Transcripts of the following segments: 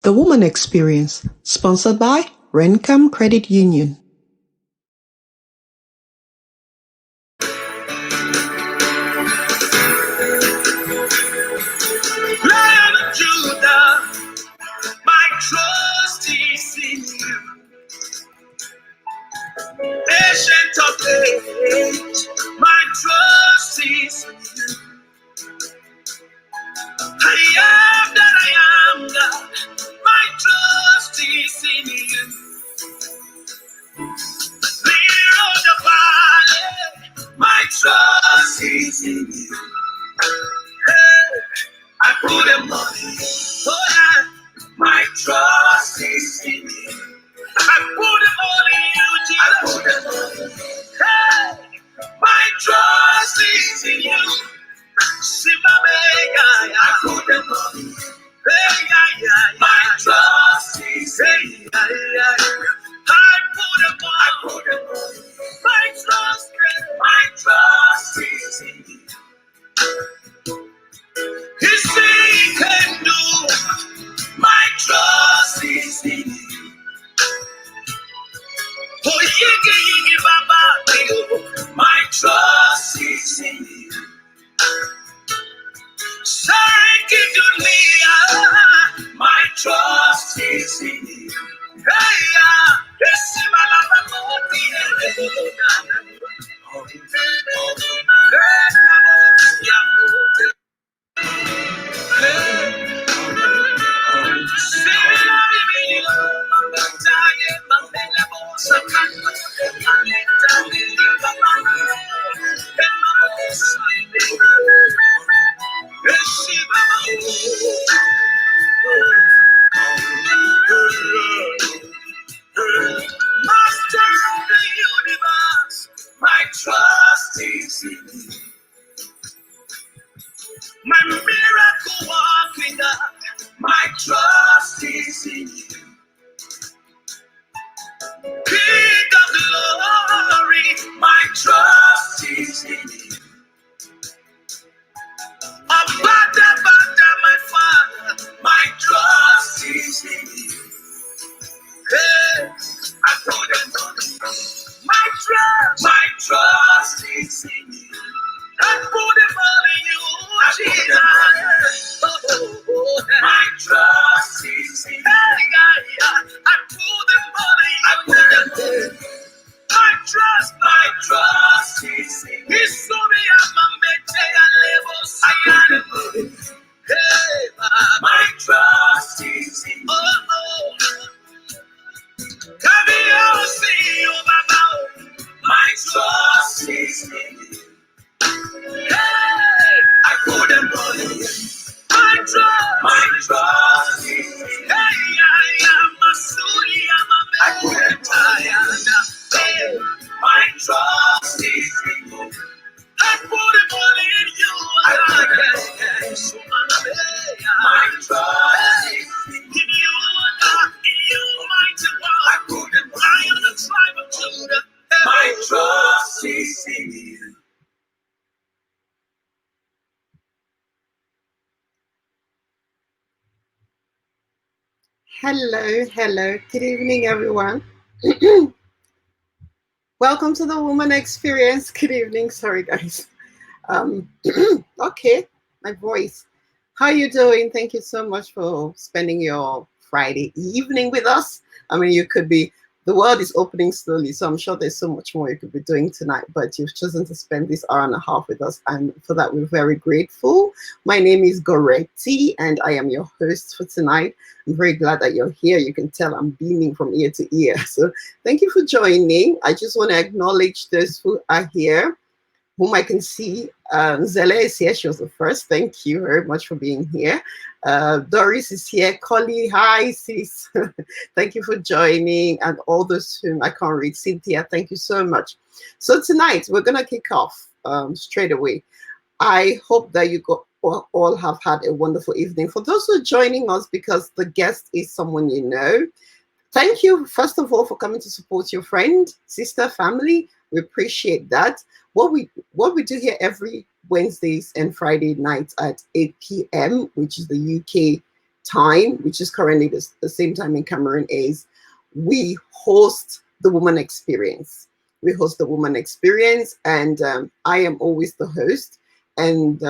The Woman Experience, sponsored by Rencam Credit Union. Lion of Judah, my trust is in you. Ancient of days, my trust is in you. I am that I am, God. My trust is in you. Leader of the valley, my trust is in you. Hey, I put them on you. Oh yeah, my trust is in you. I put them all in you, Jesus. I put them all in you. Hey, my trust is in you. I put them all in you. Hey, my trust is in you. I put them all in you. My trust is in you. His thing can do. My trust is in you. Oh, yigi baba, my trust is in you. My trust is in you. Master of the universe, my trust is in you. My miracle walking God, my trust is in you. King of glory, my trust is in you. Abada, my Father, my trust is in you. Hey, I put them on you. My trust is in you. I put them all in you, Jesus. My trust is in you. I put them all in you. I put them all in you. My trust is in you. My trust is in you. My trust is in you. Hey, I put them all in you. My trust is in you. Hey, I am a Suli, I put them all in you. Hey, my trust is in you. I put them all in you. I put them all in you. My trust is in you. In you, mighty one. I put them all in you. Lion of the tribe of Judah. My trust is in you. Hello. Good evening, everyone. Welcome to the Woman Experience. Good evening. Sorry, guys. Okay, my voice. How you doing? Thank you so much for spending your Friday evening with us. I mean, the world is opening slowly, so I'm sure there's so much more you could be doing tonight, but you've chosen to spend this hour and a half with us, and for that, we're very grateful. My name is Goretti, and I am your host for tonight. I'm very glad that you're here. You can tell I'm beaming from ear to ear. So thank you for joining. I just want to acknowledge those who are here, whom I can see. Zele is here. She was the first. Thank you very much for being here. Doris is here. Collie, hi, sis. Thank you for joining. And all those whom I can't read. Cynthia, thank you so much. So tonight, we're going to kick off straight away. I hope that you all have had a wonderful evening. For those who are joining us because the guest is someone you know, thank you, first of all, for coming to support your friend, sister, family. We appreciate that. What we do here every Wednesdays and Friday nights at 8 p.m., which is the UK time, which is currently the same time in Cameroon, is we host the woman experience. We host the woman experience, and I am always the host. And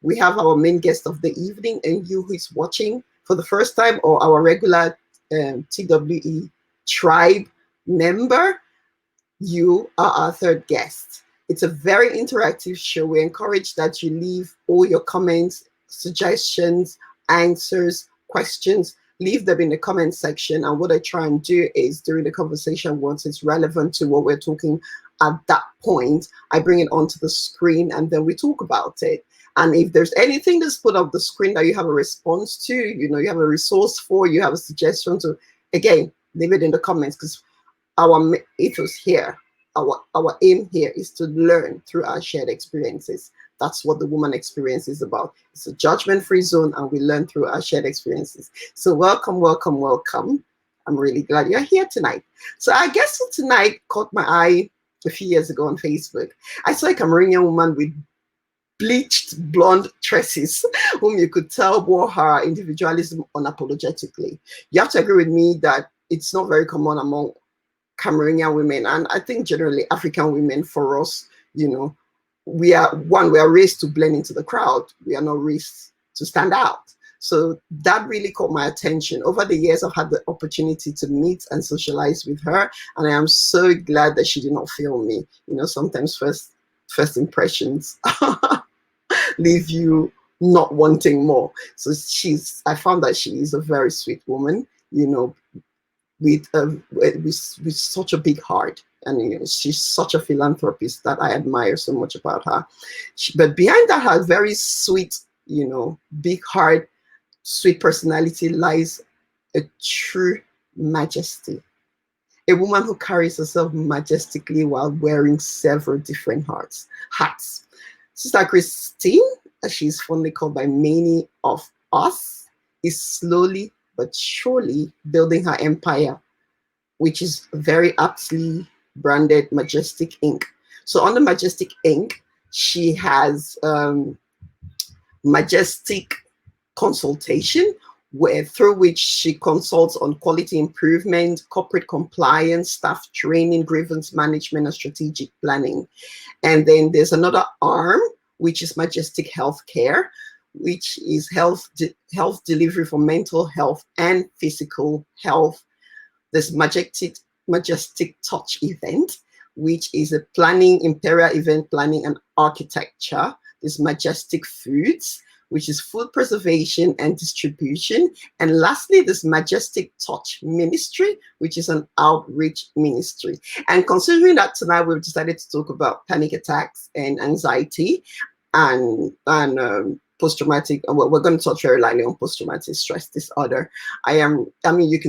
we have our main guest of the evening, and you who is watching for the first time, or our regular TWE tribe member, you are our third guest. It's a very interactive show. We encourage that you leave all your comments, suggestions, answers, questions, leave them in the comment section. And what I try and do is during the conversation, once it's relevant to what we're talking at that point, I bring it onto the screen and then we talk about it. And if there's anything that's put up the screen that you have a response to, you know, you have a resource for, you have a suggestion to, again, leave it in the comments, because our ethos here, our aim here is to learn through our shared experiences. That's what the woman experience is about. It's a judgment-free zone, and we learn through our shared experiences. So welcome, welcome, welcome. I'm really glad you're here tonight. So I guess what tonight caught my eye a few years ago on Facebook. I saw a Cameroonian woman with bleached blonde tresses, whom you could tell wore her individualism unapologetically. You have to agree with me that it's not very common among Cameroonian women, and I think generally African women, for us, you know, we are raised to blend into the crowd. We are not raised to stand out. So that really caught my attention. Over the years, I've had the opportunity to meet and socialize with her, and I am so glad that she did not fail me. You know, sometimes first impressions leave you not wanting more. So I found that she is a very sweet woman, you know, with such a big heart, and you know, she's such a philanthropist that I admire so much about her. But behind that, her very sweet, you know, big heart, sweet personality, lies a true majesty. A woman who carries herself majestically while wearing several different hats. Sister Christine, as she's fondly called by many of us, is slowly but surely building her empire, which is very aptly branded Majestic Inc. So on the Majestic Inc., she has Majestic Consultation, through which she consults on quality improvement, corporate compliance, staff training, grievance management, and strategic planning. And then there's another arm, which is Majestic Healthcare, which is health delivery for mental health and physical health. This Majestic Touch event, which is a planning, imperial event planning and architecture. This Majestic Foods, which is food preservation and distribution. And lastly, this Majestic Touch Ministry, which is an outreach ministry. And considering that tonight we've decided to talk about panic attacks and anxiety and post-traumatic, we're going to touch very lightly on post-traumatic stress disorder. I mean, you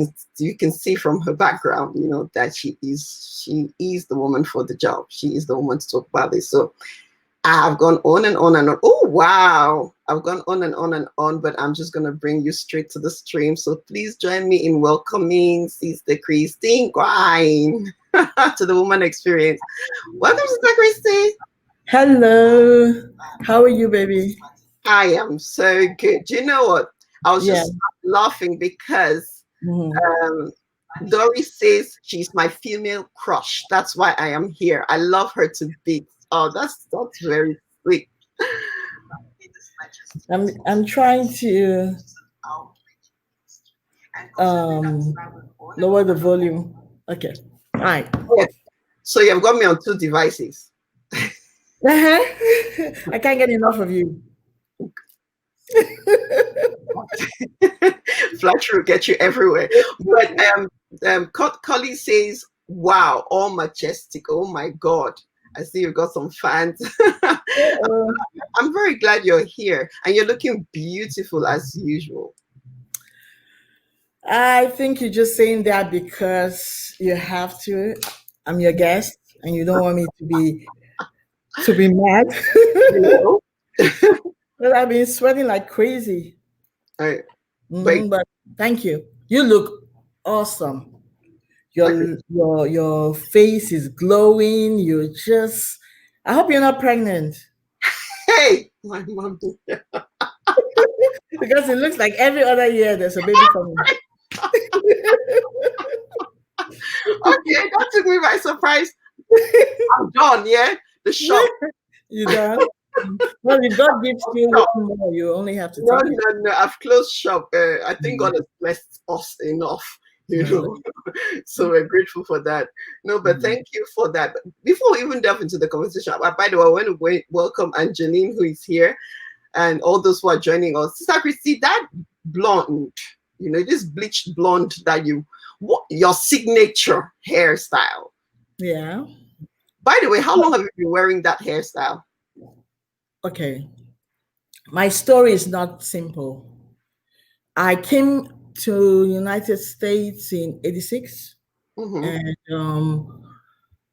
can see from her background, you know, that she is the woman for the job. She is the woman to talk about this. So I've gone on and on and on. Oh, wow. I've gone on and on and on, but I'm just going to bring you straight to the stream. So please join me in welcoming Sister Christy Nkwain to the Woman Experience. Welcome, Sister Christy. Hello. How are you, baby? I am so good. Do you know what? I was just laughing because Doris says she's my female crush. That's why I am here. I love her to bits. Oh, that's very sweet. I'm trying to lower the volume. Okay. All right. Yeah. So you've got me on 2 devices. I can't get enough of you. Flattery will get you everywhere. But Collie says, wow, all majestic. Oh my God. I see you've got some fans. I'm very glad you're here, and you're looking beautiful as usual. I think you're just saying that because you have to. I'm your guest, and you don't want me to be mad. You know? Well, I've been sweating like crazy. Right. But thank you. You look awesome. Your face is glowing. You're just. I hope you're not pregnant. Hey, my mom. Because it looks like every other year there's a baby coming. Okay, that took me by surprise. I'm done, yeah? The shock. You done? Well, if God gives you Shock. one more, you only have to No, take it. no, no. I've closed shop. I think Mm, God has blessed us enough, you mm, know. So we're grateful for that. No, but mm. thank you for that. But before we even delve into the conversation, by the way, I want to welcome Janine, who is here, and all those who are joining us. Sister Christy, that blonde, this bleached blonde that what your signature hairstyle. Yeah. By the way, how long have you been wearing that hairstyle? Okay. My story is not simple. I came to United States in '86, Mm-hmm. and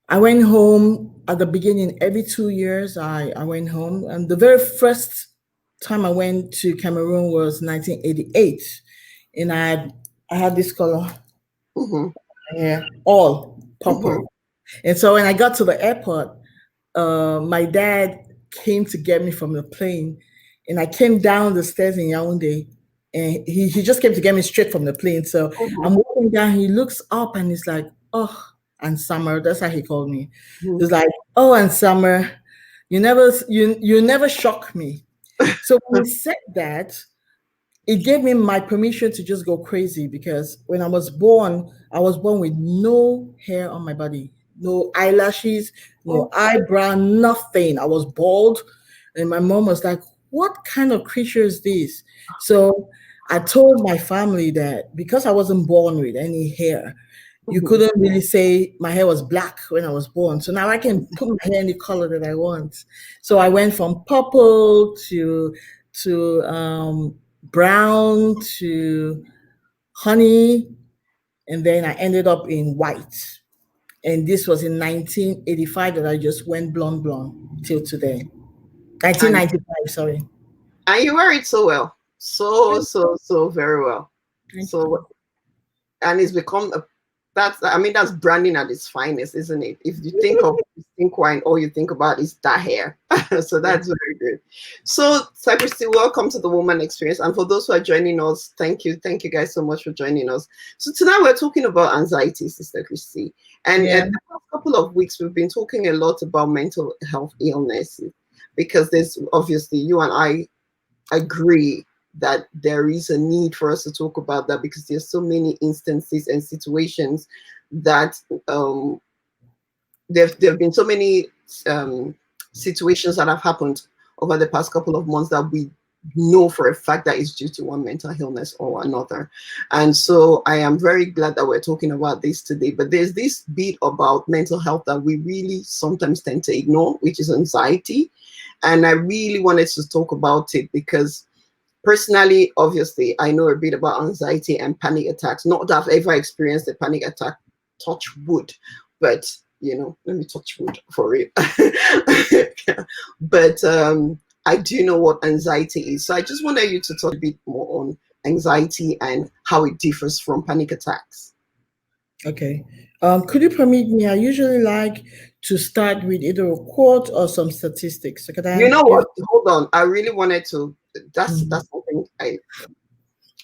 I went home at the beginning. Every 2 years, I went home, and the very first time I went to Cameroon was 1988, and I had this color Mm-hmm. hair, all Mm-hmm. purple. And so when I got to the airport, my dad came to get me from the plane, and I came down the stairs in Yaoundé, and he just came to get me straight from the plane. So I'm walking down, he looks up and he's like, "Oh, and Summer," that's how he called me. Mm-hmm. He's like, "Oh, and Summer, you never shock me." So when he said that, it gave me my permission to just go crazy, because when I was born with no hair on my body, no eyelashes, no eyebrow, nothing. I was bald. And my mom was like, "What kind of creature is this?" So I told my family that because I wasn't born with any hair, you Mm-hmm. couldn't really say my hair was black when I was born. So now I can put my hair any color that I want. So I went from purple to brown to honey, and then I ended up in white. And this was in 1985 that I just went blonde till today. And 1995, sorry. you wear it so well, so Thank so so very well. you. So and it's become that's branding at its finest, isn't it? If you think of Christy Nkwain, all you think about is that hair. So that's very good. So Christy, welcome to the Woman Experience. And for those who are joining us, thank you guys so much for joining us. So tonight we're talking about anxiety, Sister Christy. And Yeah. the past couple of weeks we've been talking a lot about mental health illnesses, because there's obviously, you and I agree that there is a need for us to talk about that, because there's so many instances and situations that there have been so many situations that have happened over the past couple of months that we know for a fact that is due to one mental illness or another. And so I am very glad that we're talking about this today. But there's this bit about mental health that we really sometimes tend to ignore, which is anxiety. And I really wanted to talk about it because personally, obviously, I know a bit about anxiety and panic attacks. Not that I've ever experienced a panic attack, touch wood, but let me touch wood for it. But I do know what anxiety is. So I just wanted you to talk a bit more on anxiety and how it differs from panic attacks. Okay. Could you permit me? I usually like to start with either a quote or some statistics. So could You I know give? what? Hold on. I really wanted to. Mhm. That's something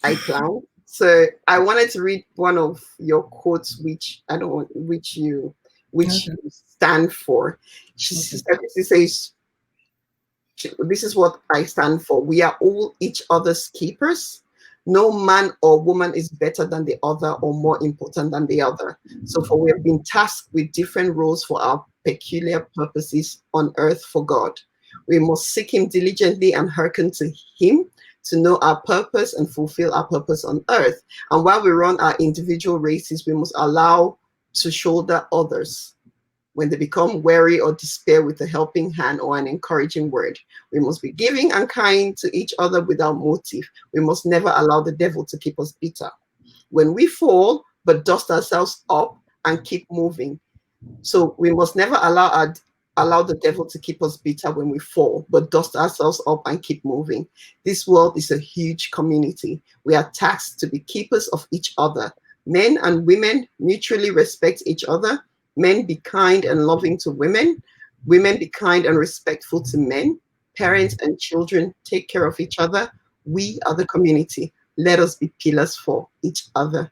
I planned. So I wanted to read one of your quotes, which I don't want, which Okay. you stand for. Okay. She says, "This is what I stand for. We are all each other's keepers. No man or woman is better than the other or more important than the other. So, for we have been tasked with different roles for our peculiar purposes on earth for God. We must seek Him diligently and hearken to Him to know our purpose and fulfill our purpose on earth. And while we run our individual races, we must allow to shoulder others when they become weary or despair with a helping hand or an encouraging word. We must be giving and kind to each other without motive. We must never allow the devil to keep us bitter. When we fall, but dust ourselves up and keep moving. So we must never allow the devil to keep us bitter when we fall, but dust ourselves up and keep moving. This world is a huge community. We are tasked to be keepers of each other. Men and women mutually respect each other. Men be kind and loving to women. Women be kind and respectful to men. Parents and children take care of each other. we are the community. Let us be pillars for each other.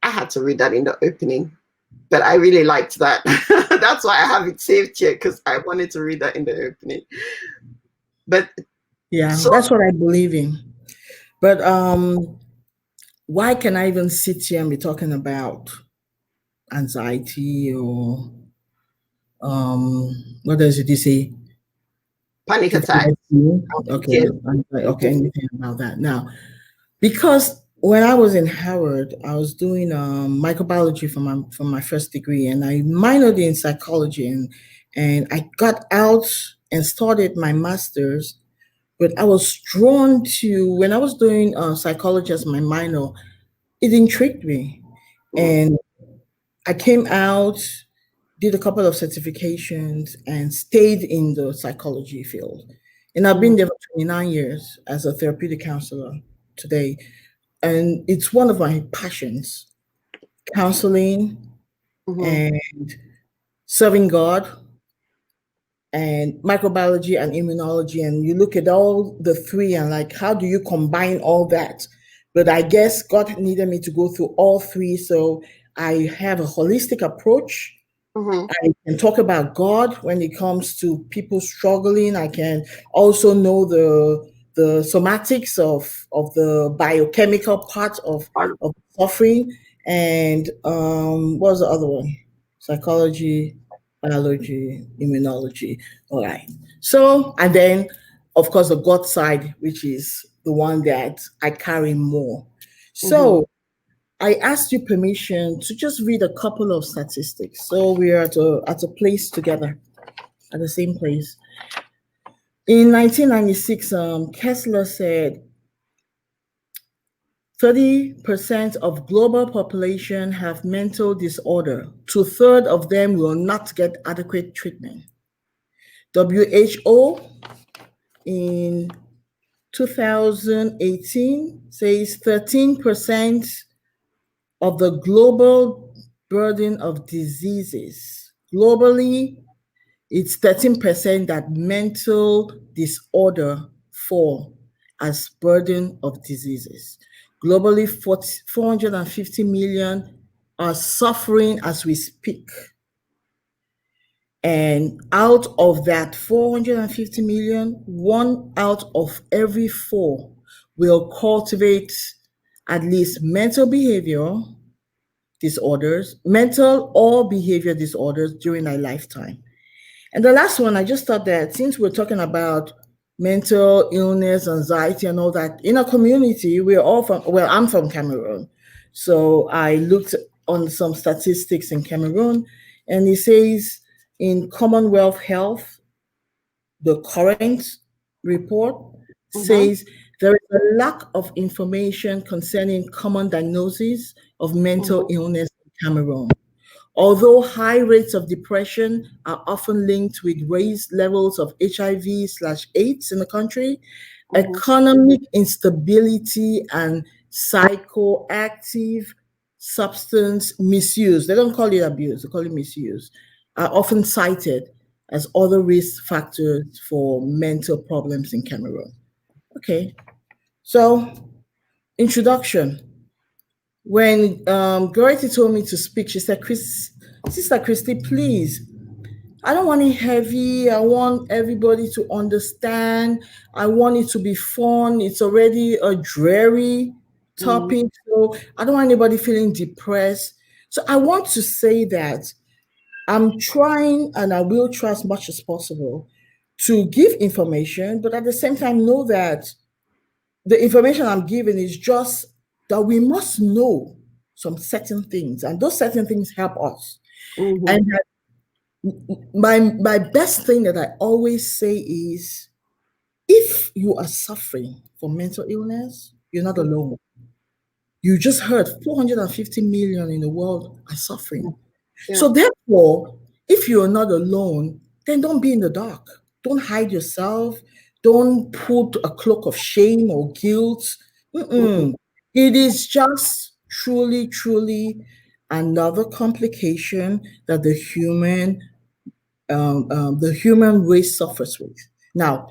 I had to read that in the opening, but I really liked that. That's why I have it saved here, because I wanted to read that in the opening. But Yeah, so that's what I believe in. But why can I even sit here and be talking about anxiety or what else did you say? panic attacks, PTSD? Okay, PTSD. okay, anything about that now? Because when I was in Howard, I was doing microbiology for my first degree, and I minored in psychology, and I got out and started my master's. But I was drawn to when I was doing psychology as my minor, it intrigued me, Mm, and I came out, did a couple of certifications, and stayed in the psychology field. And I've been mm, there for 29 years as a therapeutic counselor today. And it's one of my passions, counseling mhm, and serving God and microbiology and immunology. And you look at all the three and like, how do you combine all that? But I guess God needed me to go through all three. So I have a holistic approach. mhm. I can talk about God when it comes to people struggling. I can also know the somatics of the biochemical part of suffering. And what was the other one? Psychology, biology, immunology. All right. So, and then of course the God side, which is the one that I carry more. Mhm, So I asked you permission to just read a couple of statistics. So we are at a place together, at the same place. In 1996, Kessler said 30% of global population have mental disorder. Two-thirds of them will not get adequate treatment. WHO in 2018 says 13% of the global burden of diseases. Globally, it's 13% that mental disorder fall as burden of diseases. Globally, 450 million are suffering as we speak. And out of that 450 million, one out of every four will cultivate at least mental behavior disorders, mental or behavior disorders during their lifetime. And the last one, I just thought that since we're talking about mental illness, anxiety, and all that, in a community, we're all from, well, I'm from Cameroon. So I looked on some statistics in Cameroon, and it says in Commonwealth Health, the current report mhm, says there is a lack of information concerning common diagnoses of mental mhm, illness in Cameroon. Although high rates of depression are often linked with raised levels of HIV/AIDS in the country, mhm, economic instability and psychoactive substance misuse, they don't call it abuse, they call it misuse, are often cited as other risk factors for mental problems in Cameroon. Okay, so introduction. When Dorothy told me to speak, she said, Sister Christy, please, I don't want it heavy. I want everybody to understand. I want it to be fun. It's already a dreary mhm, topic. So I don't want anybody feeling depressed. So I want to say that I'm trying and I will try as much as possible to give information, but at the same time, know that the information I'm giving is just that we must know some certain things, and those certain things help us. mhm, And that my best thing that I always say is, if you are suffering from mental illness, you're not mhm. alone. You just heard 450 million in the world are suffering. Yeah. So therefore, if you're not alone, then don't be in the dark. Don't hide yourself. Don't put a cloak of shame or guilt. Mhm, Mm-mm. It is just truly, truly another complication that the human race suffers with. Now,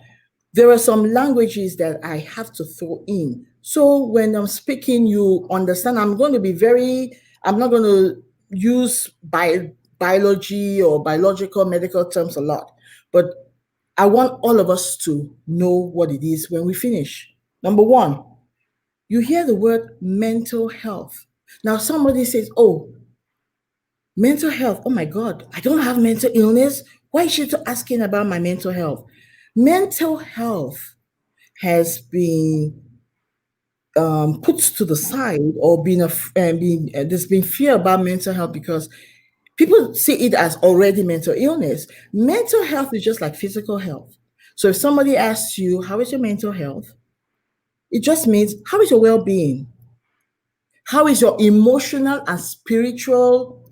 there are some languages that I have to throw in. So when I'm speaking, you understand. I'm not going to use biology or biological medical terms a lot, but I want all of us to know what it is when we finish. Number one, you hear the word mental health. Now, somebody says, oh, mental health. Oh my God, I don't have mental illness. Why is she asking about my mental health? Mental health has been put to the side or there's been fear about mental health because people see it as already mental illness. Mental health is just like physical health. So if somebody asks you, how is your mental health? It just means, how is your well being? How is your emotional and spiritual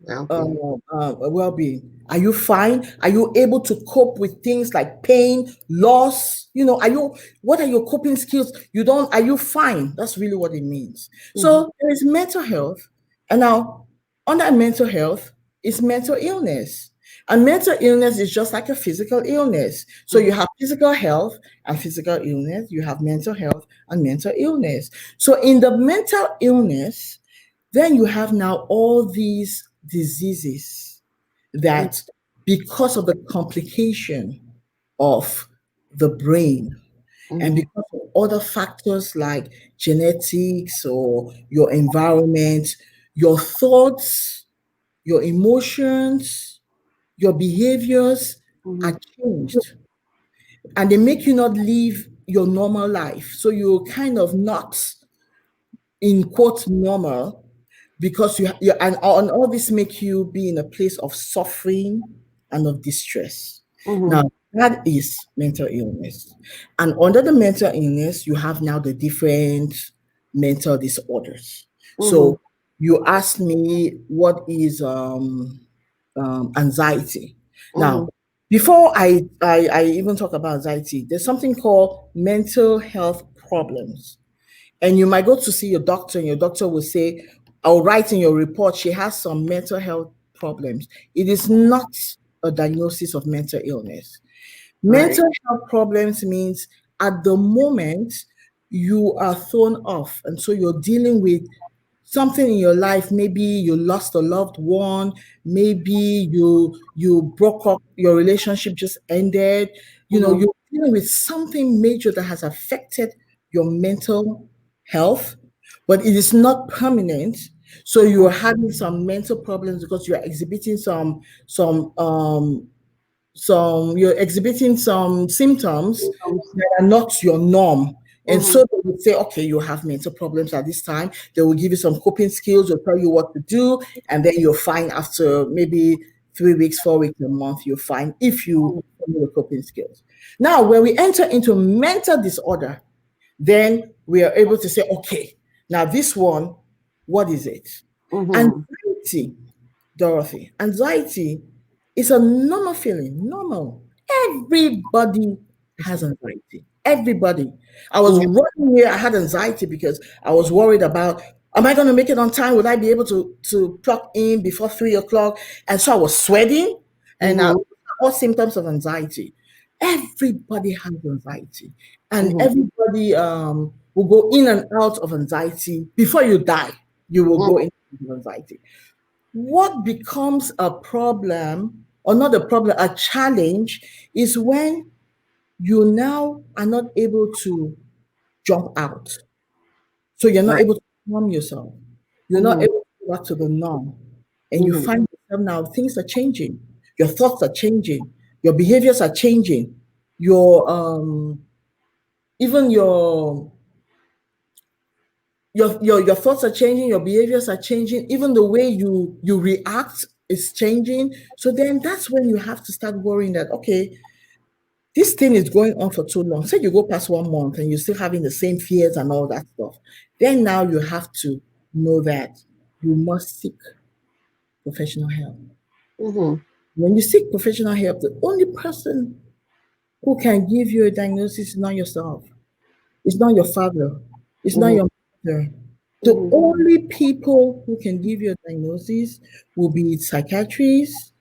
Well-being. well-being? Are you fine? Are you able to cope with things like pain, loss? What are your coping skills? Are you fine? That's really what it means. Mhm. So there is mental health, and now under mental health is mental illness. And mental illness is just like a physical illness. So you Mhm. have physical health and physical illness, you have mental health and mental illness. So in the mental illness, then you have now all these diseases that, because of the complication of the brain and Mhm. because of other factors like genetics or your environment, your thoughts, your emotions, your behaviors are Mhm. changed, and they make you not live your normal life. So you're kind of not, in quote, normal, because and all this make you be in a place of suffering and of distress. Mhm. Now that is mental illness, and under the mental illness you have now the different mental disorders. Mhm. So you asked me what is anxiety. Now, Mhm. before I even talk about anxiety, there's something called mental health problems. And you might go to see your doctor, and your doctor will say, I'll write in your report, she has some mental health problems. It is not a diagnosis of mental illness. Right. Mental health problems means at the moment you are thrown off. And so you're dealing with something in your life. Maybe you lost a loved one, maybe you broke up, your relationship just ended. Mhm. You're dealing with something major that has affected your mental health, but it is not permanent. So Mhm. you're having some mental problems because you're exhibiting you're exhibiting some symptoms that are not your norm. And so Mhm. they would say, okay, you have mental problems at this time. They will give you some coping skills, they'll tell you what to do, and then you're fine after maybe 3 weeks, 4 weeks, a month, you're fine if you follow the coping skills. Now, when we enter into mental disorder, then we are able to say, okay, now this one, what is it? Mhm. Anxiety, Dorothy, anxiety is a normal feeling, normal. Everybody has anxiety. Everybody. I was Mhm. running here, I had anxiety because I was worried about, am I going to make it on time? Would I be able to clock in before 3 o'clock? And so I was sweating, and Mhm. all symptoms of anxiety. Everybody has anxiety, and Mhm. everybody will go in and out of anxiety. Before you die, you will Mhm. go into anxiety. What becomes a problem, or not a problem, a challenge, is when you now are not able to jump out. So you're not Right. able to calm yourself. You're not Mhm. able to go back to the norm. And you Mhm. find yourself now, things are changing. Your thoughts are changing. Your behaviors are changing. Your even your thoughts are changing, your behaviors are changing, even the way you react is changing. So then that's when you have to start worrying that, okay, this thing is going on for too long. Say you go past 1 month and you're still having the same fears and all that stuff. Then now you have to know that you must seek professional help. Mhm. When you seek professional help, the only person who can give you a diagnosis is not yourself. It's not your father. It's not Mhm. your mother. The Mhm. only people who can give you a diagnosis will be psychiatrists,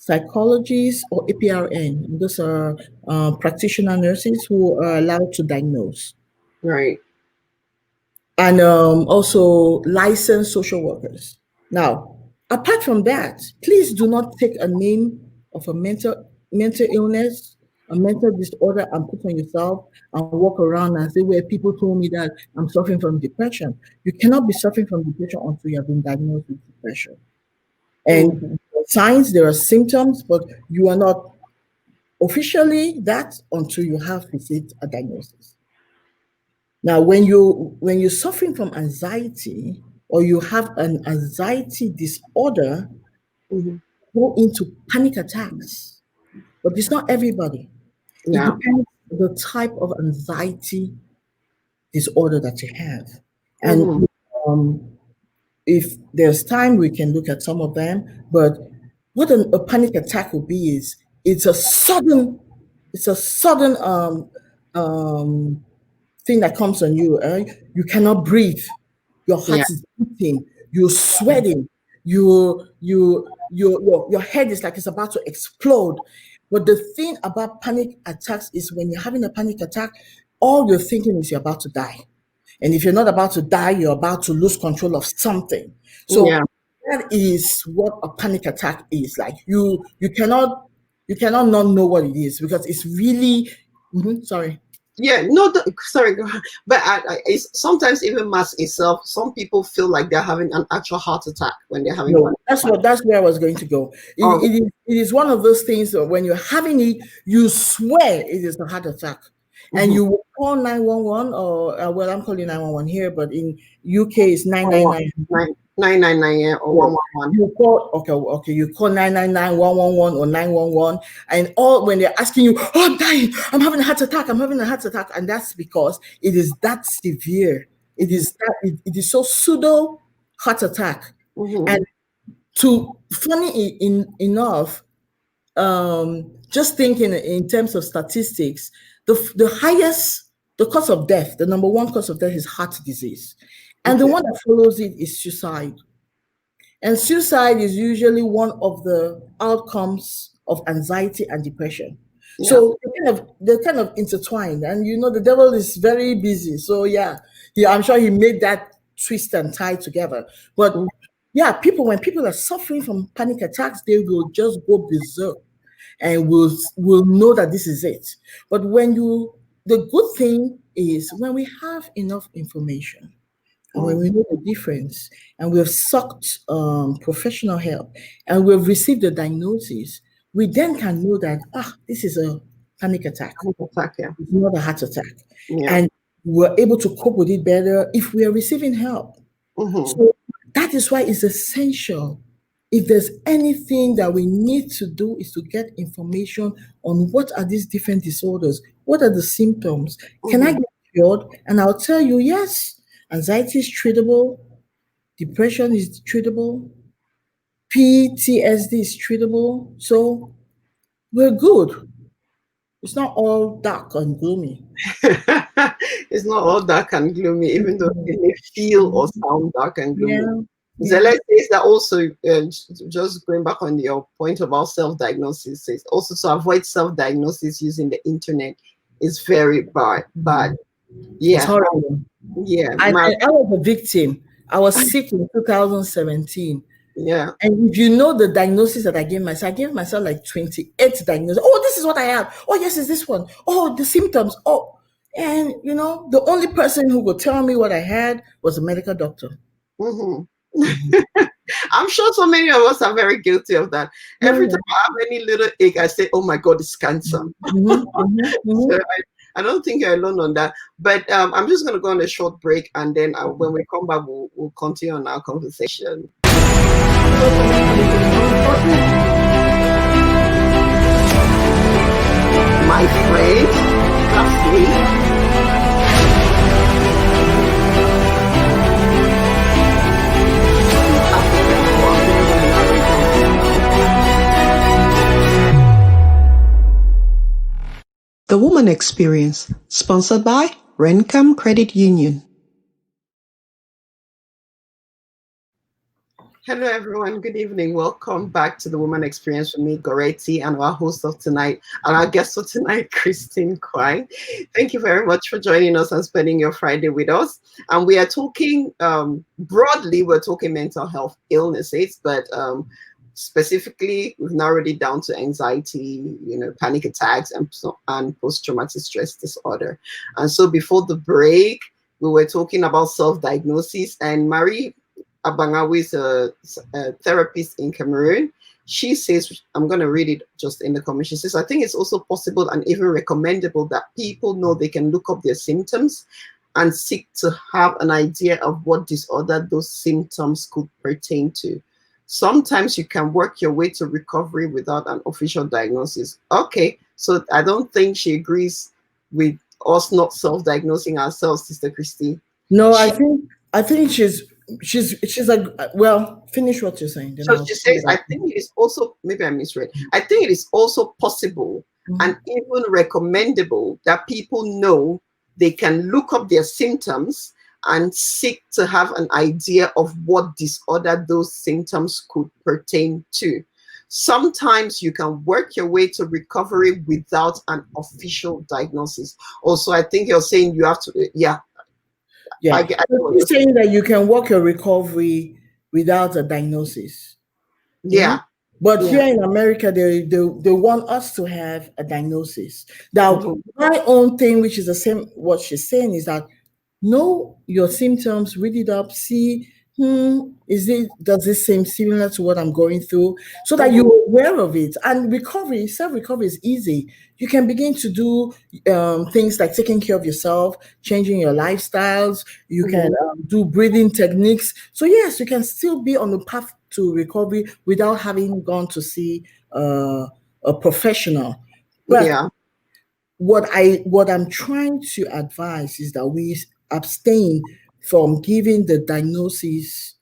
psychologists, or APRN. Those are practitioner nurses who are allowed to diagnose. Right. And also licensed social workers. Now, apart from that, please do not take a name of a mental illness, a mental disorder, and put on yourself and walk around and say, "Well, people told me that I'm suffering from depression." You cannot be suffering from depression until you have been diagnosed with depression. And Mhm. signs, there are symptoms, but you are not officially that until you have received a diagnosis. Now, when you're suffering from anxiety or you have an anxiety disorder, Mhm. go into panic attacks. But it's not everybody. It Yeah. depends the type of anxiety disorder that you have. Mhm. And if there's time, we can look at some of them. But what a panic attack will be is it's a sudden um, thing that comes on you. You cannot breathe. Your Yeah. heart is beating. You're sweating. Your head is like it's about to explode. But the thing about panic attacks is when you're having a panic attack, all you're thinking is you're about to die. And if you're not about to die, you're about to lose control of something. Yeah. So that is what a panic attack is. Like you cannot not know what it is because it's really sorry. Yeah, no, sorry, go ahead. But it's sometimes even mask itself. Some people feel like they're having an actual heart attack when they're having No, panic attack. that's where I was going to go. Oh, It is one of those things that when you're having it, you swear it is a heart attack. And mhm. you will call 911 or well, I'm calling 911 here, but in UK it's 999. 999, yeah, or Yes. 111. You call okay. You call 999, 111, or 911, and all when they're asking you, "Oh, I'm dying. I'm having a heart attack. I'm having a heart attack," and that's because it is that severe. It is so pseudo heart attack, Mhm. and to enough, just thinking in terms of statistics, the highest the cause of death, the number one cause of death is heart disease, and the Okay. one that follows it is suicide. And suicide is usually one of the outcomes of anxiety and depression. Yeah. So they're kind of intertwined. And the devil is very busy. So yeah, I'm sure he made that twist and tie together. But Mhm. yeah, when people are suffering from panic attacks, they will just go berserk and will know that this is it. But the good thing is when we have enough information and when Mhm. we know the difference and we've sought professional help and we've received the diagnosis, we then can know that, this is a panic attack. Panic attack, yeah. It's not a heart attack. Yeah. And we're able to cope with it better if we are receiving help. Mhm. So that is why it's essential. If there's anything that we need to do is to get information on what are these different disorders, what are the symptoms, can I Mhm. get cured? And I'll tell you, yes, anxiety is treatable, depression is treatable, PTSD is treatable. So we're good. It's not all dark and gloomy. It's not all dark and gloomy, even though it may feel or sound dark and gloomy. Yeah, yeah. Zelet says that also, just going back on your point about self-diagnosis, says also to avoid self-diagnosis using the internet is very bad. Bad. It's Yeah. horrible. Yeah. I was a victim. I was sick in 2017. Yeah. And if you know the diagnosis that I gave myself like 28 diagnoses. Oh, this is what I have. Oh, yes, it's this one. Oh, the symptoms. Oh, and the only person who could tell me what I had was a medical doctor. Mhm. Mhm. I'm sure so many of us are very guilty of that. Yeah, Every yeah. time I have any little ache, I say, "Oh my God, it's cancer." Mhm, mhm, So mhm. I don't think you're alone on that. But I'm just going to go on a short break, and then when we come back, we'll continue on our conversation. My friend, classmate. The Woman Experience, sponsored by Rencam Credit Union. Hello, everyone. Good evening. Welcome back to the Woman Experience with me, Goretti, and our host of tonight, and our guest for tonight, Christy Nkwain. Thank you very much for joining us and spending your Friday with us. And we are talking broadly, we're talking mental health illnesses, but specifically, we've narrowed it down to anxiety, panic attacks, and post-traumatic stress disorder. And so before the break, we were talking about self-diagnosis, and Marie Abangawi is a therapist in Cameroon. She says, I'm going to read it just in the comment. She says, I think it's also possible and even recommendable that people know they can look up their symptoms and seek to have an idea of what disorder those symptoms could pertain to. Sometimes you can work your way to recovery without an official diagnosis. Okay, so I don't think she agrees with us not self-diagnosing ourselves, Sister Christy. No, I think she's like, well, finish what you're saying, then So I'll she say says, I that. think it is also, maybe I misread, I think it is also possible and even recommendable that people know they can look up their symptoms and seek to have an idea of what disorder those symptoms could pertain to. Sometimes you can work your way to recovery without an official diagnosis. Also, I think you're saying you have to, yeah, Yeah. I get So what you're she's saying. saying that you can work your recovery without a diagnosis. Yeah, But yeah. here in America, they want us to have a diagnosis. Now, Mhm, my own thing, which is the same, what she's saying is that know your symptoms, read it up, see, does this seem similar to what I'm going through? So that mhm, you're aware of it. And recovery, self-recovery is easy. You can begin to do things like taking care of yourself, changing your lifestyles. You can mhm. do breathing techniques. So yes, you can still be on the path to recovery without having gone to see a professional. But Yeah. what I'm trying to advise is that we abstain from giving the diagnosis,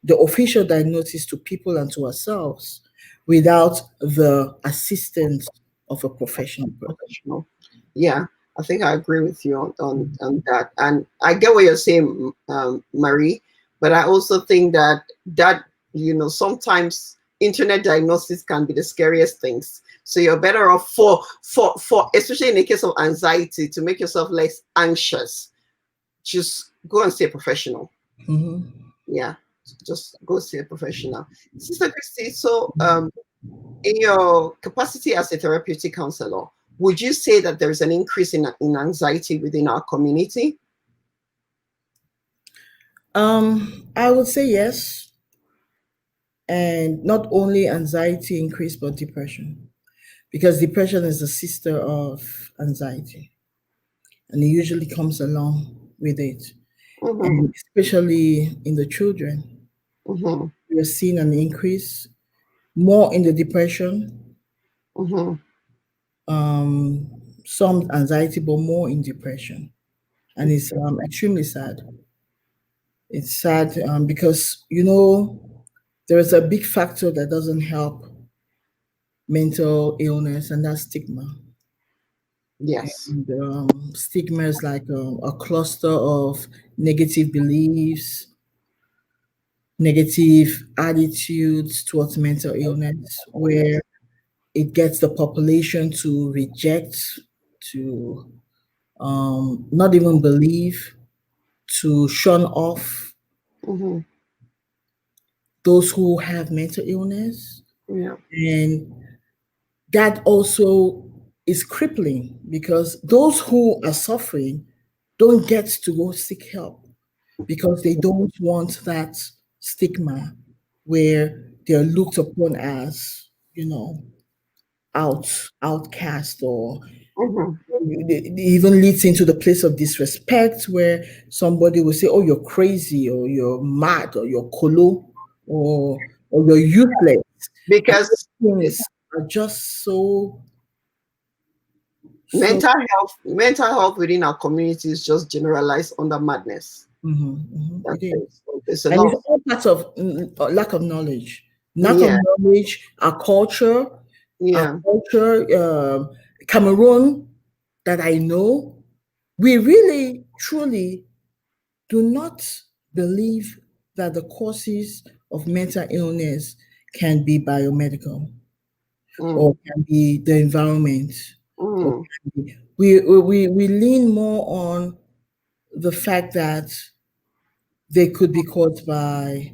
the official diagnosis to people and to ourselves without the assistance of a professional person. Professional. Yeah, I think I agree with you on that. And I get what you're saying, Marie, but I also think that sometimes internet diagnosis can be the scariest things. So you're better off for especially in the case of anxiety, to make yourself less anxious, just go and see a professional. Mhm. Yeah, just go see a professional. Sister Christy, so in your capacity as a therapeutic counselor, would you say that there's an increase in anxiety within our community? I would say yes, and not only anxiety increase, but depression, because depression is the sister of anxiety, and it usually comes along with it, Mm-hmm, and especially in the children. mm-hmm, We're seeing an increase more in the depression, mm-hmm. some anxiety, but more in depression. And it's Okay. extremely sad. It's sad because, there is a big factor that doesn't help mental illness, and that's stigma. Yes. And stigma is like a cluster of negative beliefs, negative attitudes towards mental illness, where it gets the population to reject, to not even believe, to shun off Mm-hmm. those who have mental illness. Yeah. And that also is crippling because those who are suffering don't get to go seek help because they don't want that stigma where they're looked upon as, outcast, or Mm-hmm. it even leads into the place of disrespect where somebody will say, "Oh, you're crazy," or "You're mad," or "You're colo," or "You're useless," and those Because things are just so. mental health within our community is just generalized under madness. It That's is, it. So there's a and lot it's of, all part of lack of knowledge. Lack of yeah, knowledge. Our yeah. culture, Cameroon, that I know, we really truly do not believe that the causes of mental illness can be biomedical, or Mm. can be the environment, or Mm. can be, we lean more on the fact that they could be caused by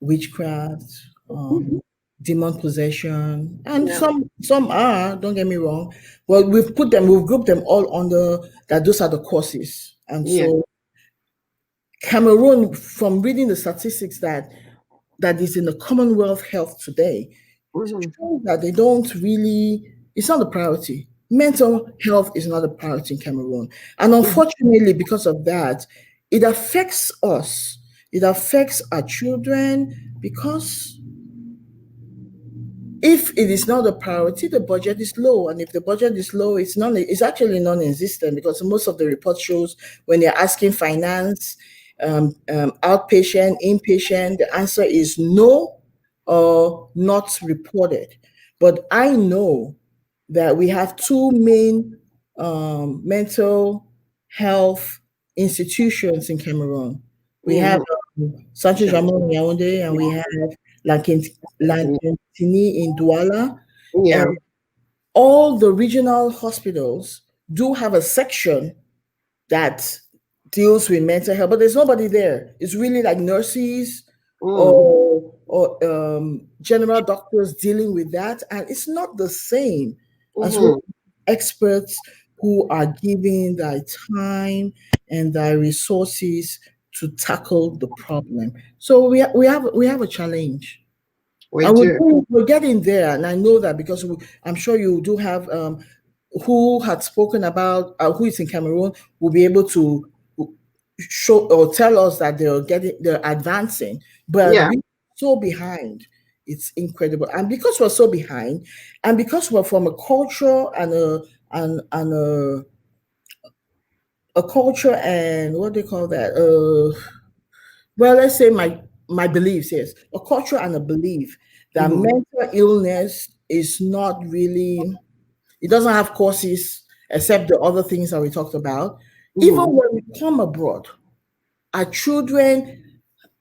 witchcraft, Mhm. demon possession, and Yeah. some are. Don't get me wrong, but we've grouped them all under that. Those are the causes, and Yeah. so Cameroon, from reading the statistics that is in the Commonwealth Health today, Mhm. shows that they don't really. It's not a priority. Mental health is not a priority in Cameroon, and Mhm. unfortunately, because of that, it affects us. It affects our children because if it is not a priority, the budget is low. And if the budget is low, it's actually non-existent, because most of the report shows when they're asking finance, outpatient, inpatient, the answer is no or not reported. But I know that we have two main mental health institutions in Cameroon. We have Mhm. Sancho Sure. Jamon in Yaoundé, and we have Lantini in Douala, Yeah. and all the regional hospitals do have a section that deals with mental health, but there's nobody there. It's really like nurses Mm. or general doctors dealing with that, and it's not the same as what Mhm. experts who are giving their time and their resources to tackle the problem. So we have a challenge. We And do. we're getting there, and I know that because I'm sure you do have who had spoken about who is in Cameroon will be able to show or tell us that they're advancing, but Yeah. we're so behind. It's incredible, and because we're so behind, and because we're from a culture and a culture and what do they call that? Well, let's say my beliefs, yes, a culture and a belief that Mhm. mental illness is not really, it doesn't have causes except the other things that we talked about. Even Mhm. when we come abroad, our children,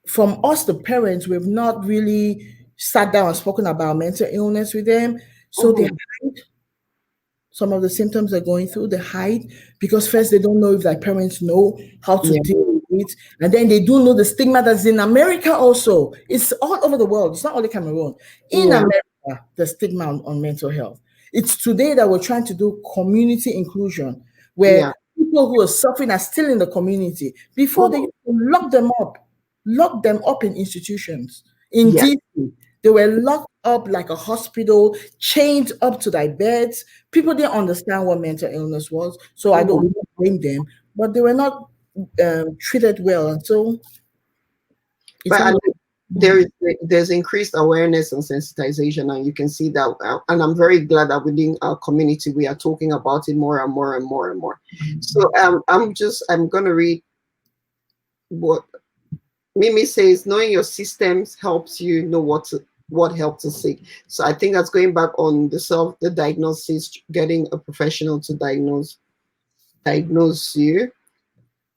from us, the parents, we've not really sat down and spoken about mental illness with them. So they Mhm. hide some of the symptoms they're going through, they hide because first they don't know if their parents know how to Yeah. deal with it. And then they do know the stigma that's in America also. It's all over the world. It's not only Cameroon. In Yeah. America, the stigma on mental health. It's today that we're trying to do community inclusion, where Yeah. people who are suffering are still in the community. Before they Mhm. used to lock them up in institutions. In Yeah. DC, they were locked up like a hospital, chained up to their beds. People didn't understand what mental illness was, so I don't Mhm. we don't blame them, but they were not treated well, and so it's But not. there is there's increased awareness and sensitization, and you can see that. And I'm very glad that within our community we are talking about it more and more and more and more. So I'm gonna read what Mimi says. Knowing your systems helps you know what help to seek. So I think that's going back on the diagnosis, getting a professional to diagnose you.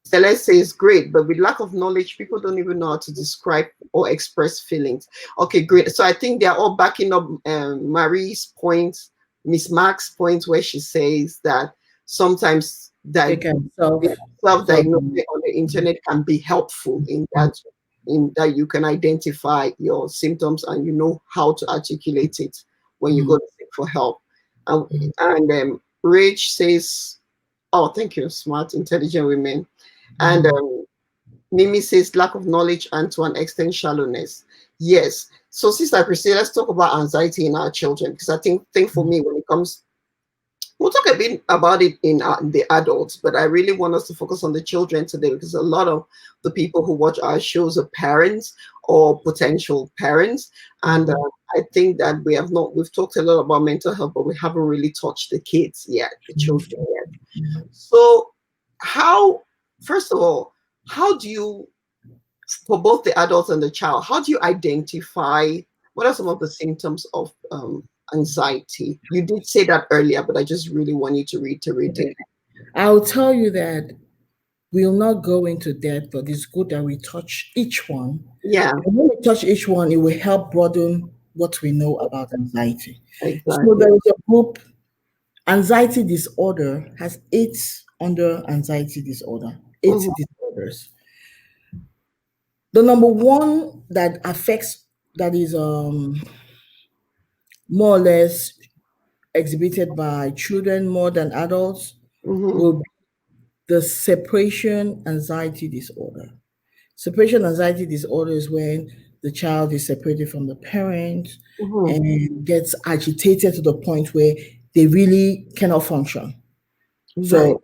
Celeste says, great, but with lack of knowledge, people don't even know how to describe or express feelings. Okay, great. So I think they're all backing up Marie's point, Miss Mark's point, where she says that sometimes They can self self-diagnosing on the internet can be helpful in that you can identify your symptoms and you know how to articulate it when you go to seek for help. And Rich says, oh, thank you, smart, intelligent women. And Mimi says lack of knowledge and to an extent shallowness. Yes. So, Sister Christy, let's talk about anxiety in our children because I think for me, when it comes, we'll talk a bit about it in the adults, but I really want us to focus on the children today because a lot of the people who watch our shows are parents or potential parents, and I think that we've talked a lot about mental health, but we haven't really touched the kids yet, the children yet. So, how, first of all, how do you, for both the adult and the child, how do you identify what are some of the symptoms of anxiety? You did say that earlier, but I just really want you to reiterate it. I'll tell you that We'll not go into depth, but it's good that we touch each one. Yeah, And when we touch each one, it will help broaden what we know about anxiety. So exactly. there is a group, anxiety disorder has 8 under anxiety disorder, 8 disorders. The number one that affects, that is more or less exhibited by children more than adults, Mm-hmm. will be the separation anxiety disorder. Separation anxiety disorder is when the child is separated from the parent Mm-hmm. and gets agitated to the point where they really cannot function. Right. So,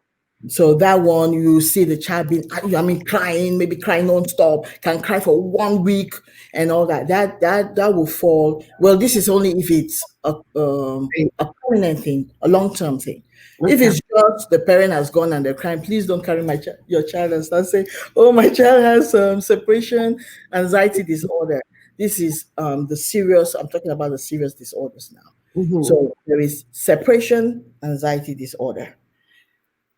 so that one, you see the child being, I mean, crying, maybe crying nonstop, can cry for 1 week and all that. That will fall. Well, this is only if it's Right. a permanent thing, a long term thing. If Okay. it's just the parent has gone and they're crying, please don't carry your child and start saying, "Oh, my child has separation anxiety disorder." This is the serious. I'm talking about the serious disorders now. Mm-hmm. So there is separation anxiety disorder.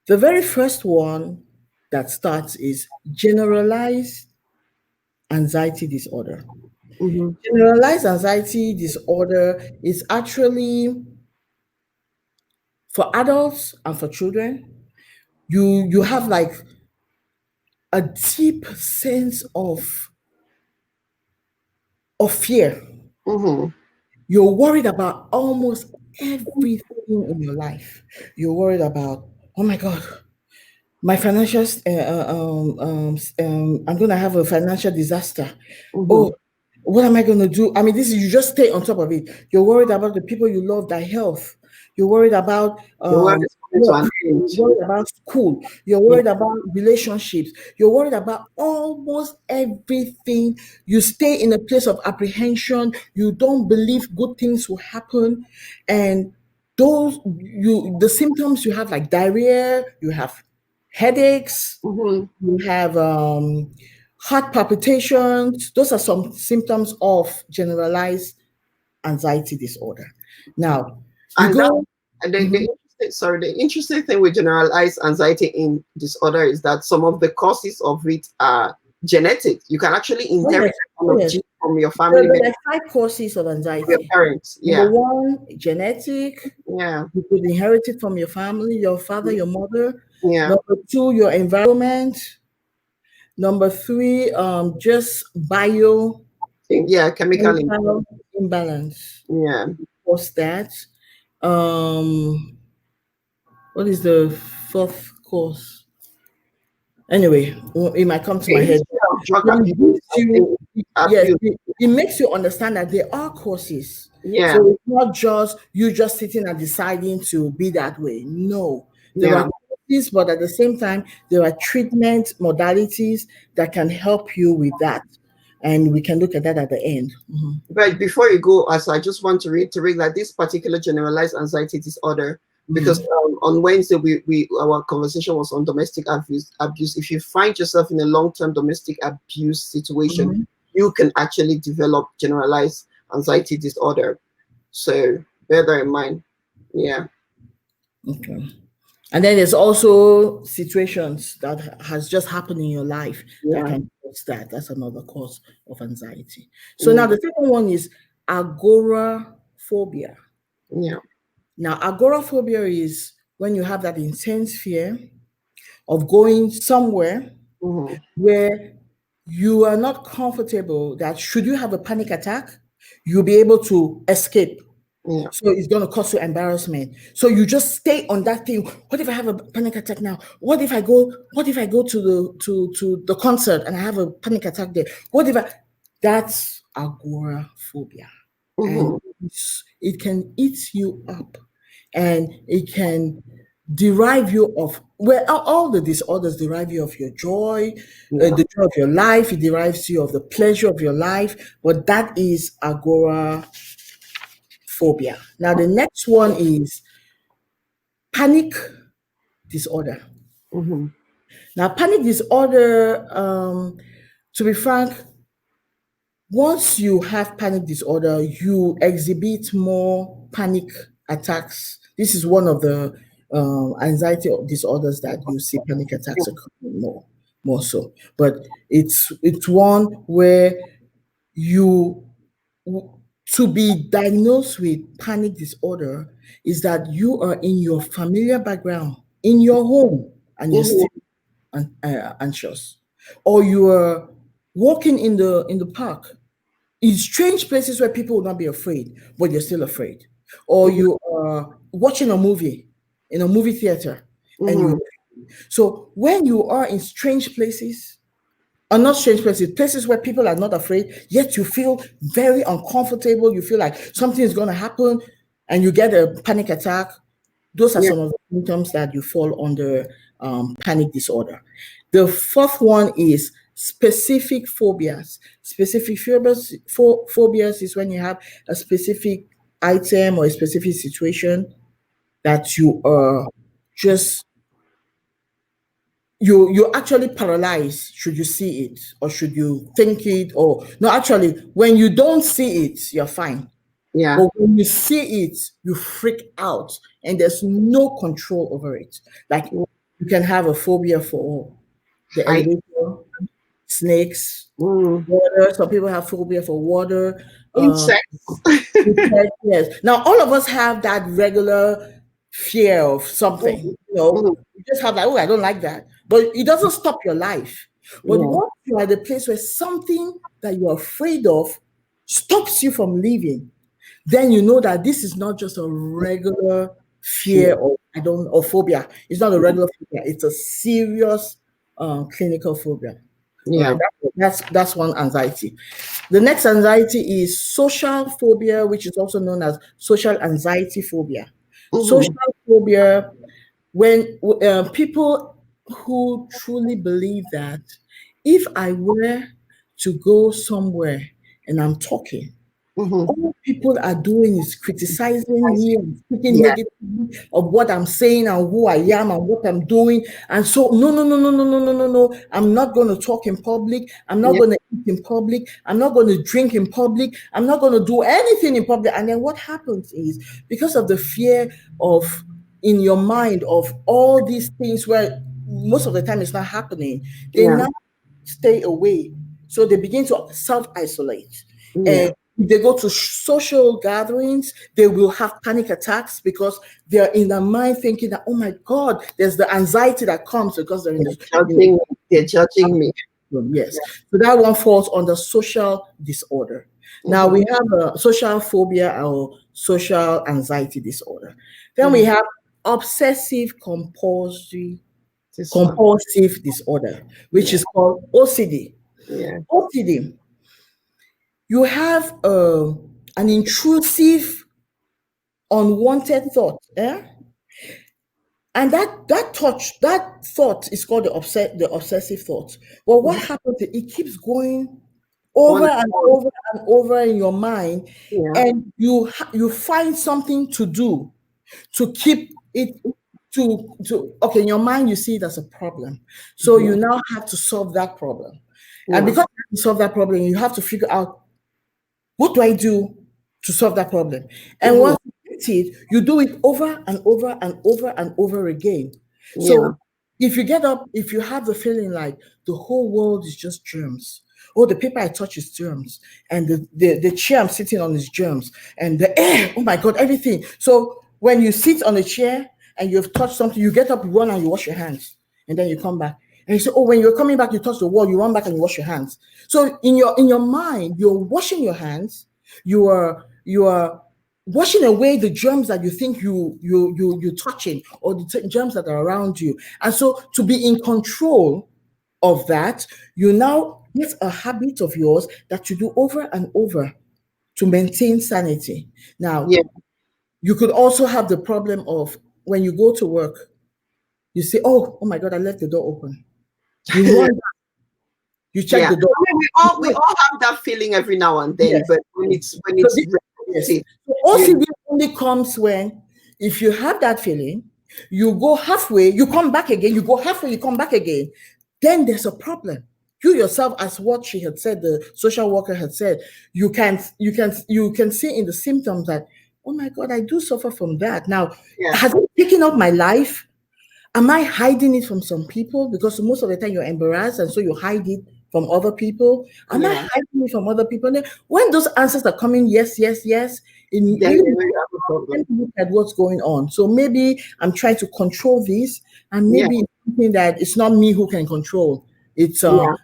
The very first one that starts is generalized anxiety disorder. Mm-hmm. Generalized anxiety disorder is actually for adults and for children. You have like a deep sense of fear. Mm-hmm. You're worried about almost everything in your life. You're worried about, oh my God, my financial I'm going to have a financial disaster. Mm-hmm. Oh, what am I going to do? I mean, this is, you just stay on top of it. You're worried about the people you love, their health. You're worried about The world is coming to work. an You're end. worried about school. You're Yeah. worried about relationships. You're worried about almost everything. You stay in a place of apprehension. You don't believe good things will happen. And the symptoms you have, like diarrhea, you have headaches, Mm-hmm. you have heart palpitations. Those are some symptoms of generalized anxiety disorder. Now, you And that go, and the mhm. interesting, sorry, the interesting thing with generalized anxiety in disorder is that some of the causes of it are genetic. You can actually Oh inherit yes, a kind oh of yes. gene from your There family are member, like 5 causes of your anxiety. parents. Number Yeah. one, genetic. Yeah. You could inherit it from your family, your father, your mother. Yeah. Number two, your environment. Number three, just Yeah. Chemical. chemical imbalance. Yeah. What's that? Um, what is the fourth cause? Anyway, it might come to The my head. history of drug But it abuse, gives I you, think, yes, abuse. it makes you understand that there are causes. Yeah. So it's not just you just sitting and deciding to be that way. No, there are Yeah. causes, but at the same time, there are treatment modalities that can help you with that. And we can look at that at the end. Mhm. But before you go, as I just want to reiterate that this particular generalized anxiety disorder, because Mhm. on Wednesday we our conversation was on domestic abuse. Abuse. If you find yourself in a long-term domestic abuse situation, Mhm. you can actually develop generalized anxiety disorder. So bear that in mind. Yeah. Okay. And then there's also situations that has just happened in your life that Yeah. can cause that. That's another cause of anxiety. So now Yeah. the second one is agoraphobia. Yeah. Now, agoraphobia is when you have that intense fear of going somewhere Mm-hmm. where you are not comfortable, that should you have a panic attack, you'll be able to escape. Yeah. So it's going to cause you embarrassment. So you just stay on that thing. What if I have a panic attack now? What if I go to the concert and I have a panic attack there? What if I That's agoraphobia. And Mm-hmm. it can eat you up, and it can derive you of, well, all the disorders derive you of your joy, Yeah. the joy of your life. It derives you of the pleasure of your life, but that is agoraphobia. Now the next one is panic disorder. Mm-hmm. Now panic disorder, to be frank, once you have panic disorder, you exhibit more panic attacks. This is one of the anxiety disorders that you see panic attacks occurring more so. But it's one where you to be diagnosed with panic disorder is that you are in your familiar background, in your home, and you're still anxious, or you are walking in the park in strange places where people will not be afraid, but you're still afraid, or you are watching a movie in a movie theater, and you. So when you are in strange places, or not strange places, places where people are not afraid, yet you feel very uncomfortable, you feel like something is going to happen, and you get a panic attack. Those are some of the symptoms that you fall under panic disorder. The fourth one is specific phobias. Specific phobias is when you have a specific item or a specific situation that you are just you actually paralyzed should you see it or should you think it, or no, actually when you don't see it you're fine, but when you see it you freak out and there's no control over it. Like you can have a phobia for the elevator, snakes, water. Some people have phobia for water, insects. yes. Now all of us have that regular fear of something, you just have like, oh, I don't like that, but it doesn't stop your life. But once you are at the place where something that you're afraid of stops you from living, then you know that this is not just a regular fear or phobia. It's not a regular phobia. It's a serious clinical phobia. That's one anxiety. The next anxiety is social phobia, which is also known as social anxiety phobia. Social phobia, when people who truly believe that if I were to go somewhere and I'm talking, all people are doing is criticizing me and speaking negatively of what I'm saying and who I am and what I'm doing. And so, no. I'm not going to talk in public. I'm not going to eat in public. I'm not going to drink in public. I'm not going to do anything in public. And then what happens is, because of the fear of in your mind of all these things where most of the time it's not happening, they now stay away. So they begin to self-isolate. And if they go to social gatherings, they will have panic attacks because they're in their mind thinking that, oh my God, there's the anxiety that comes because they're in the they're judging me. Yes. So that one falls under social disorder. Now we have a social phobia or social anxiety disorder. Then we have obsessive compulsive disorder, which is called OCD. OCD. You have an intrusive, unwanted thought, and that thought is called the obsessive thought. Well, what happens is it keeps going over and over and over in your mind, and you find something to do to keep it okay, in your mind you see it as a problem, so you now have to solve that problem, and because you have to solve that problem, you have to figure out, what do I do to solve that problem? And once you get it, you do it over and over and over and over again. So if you get up, if you have the feeling like the whole world is just germs, oh, the paper I touch is germs, and the chair I'm sitting on is germs, and the air, oh my God, everything. So when you sit on a chair and you've touched something, you get up, you run and you wash your hands, and then you come back. And you say, oh, when you're coming back, you touch the wall, you run back and you wash your hands. So in your mind, you're washing your hands, you are washing away the germs that you think you're touching, or the germs that are around you. And so to be in control of that, you now get a habit of yours that you do over and over to maintain sanity. Now, you could also have the problem of when you go to work, you say, oh my God, I left the door open. You run back, you check the door. I mean, we all have that feeling every now and then, but when it's so OCD only comes when, if you have that feeling, you go halfway, you come back again, you go halfway, you come back again, then there's a problem. You yourself, as what she had said, the social worker had said, you can see in the symptoms that, oh my God, I do suffer from that. Now, Yeah. has it taken up my life? Am I hiding it from some people? Because most of the time you're embarrassed and so you hide it from other people. Am I Yeah. hiding it from other people? And then when those answers are coming, yes, yes, yes, it Then really you have a let problem. me look at what's going on. So maybe I'm trying to control this, and Yeah. maybe it's something that it's not me who can control. It's Yeah.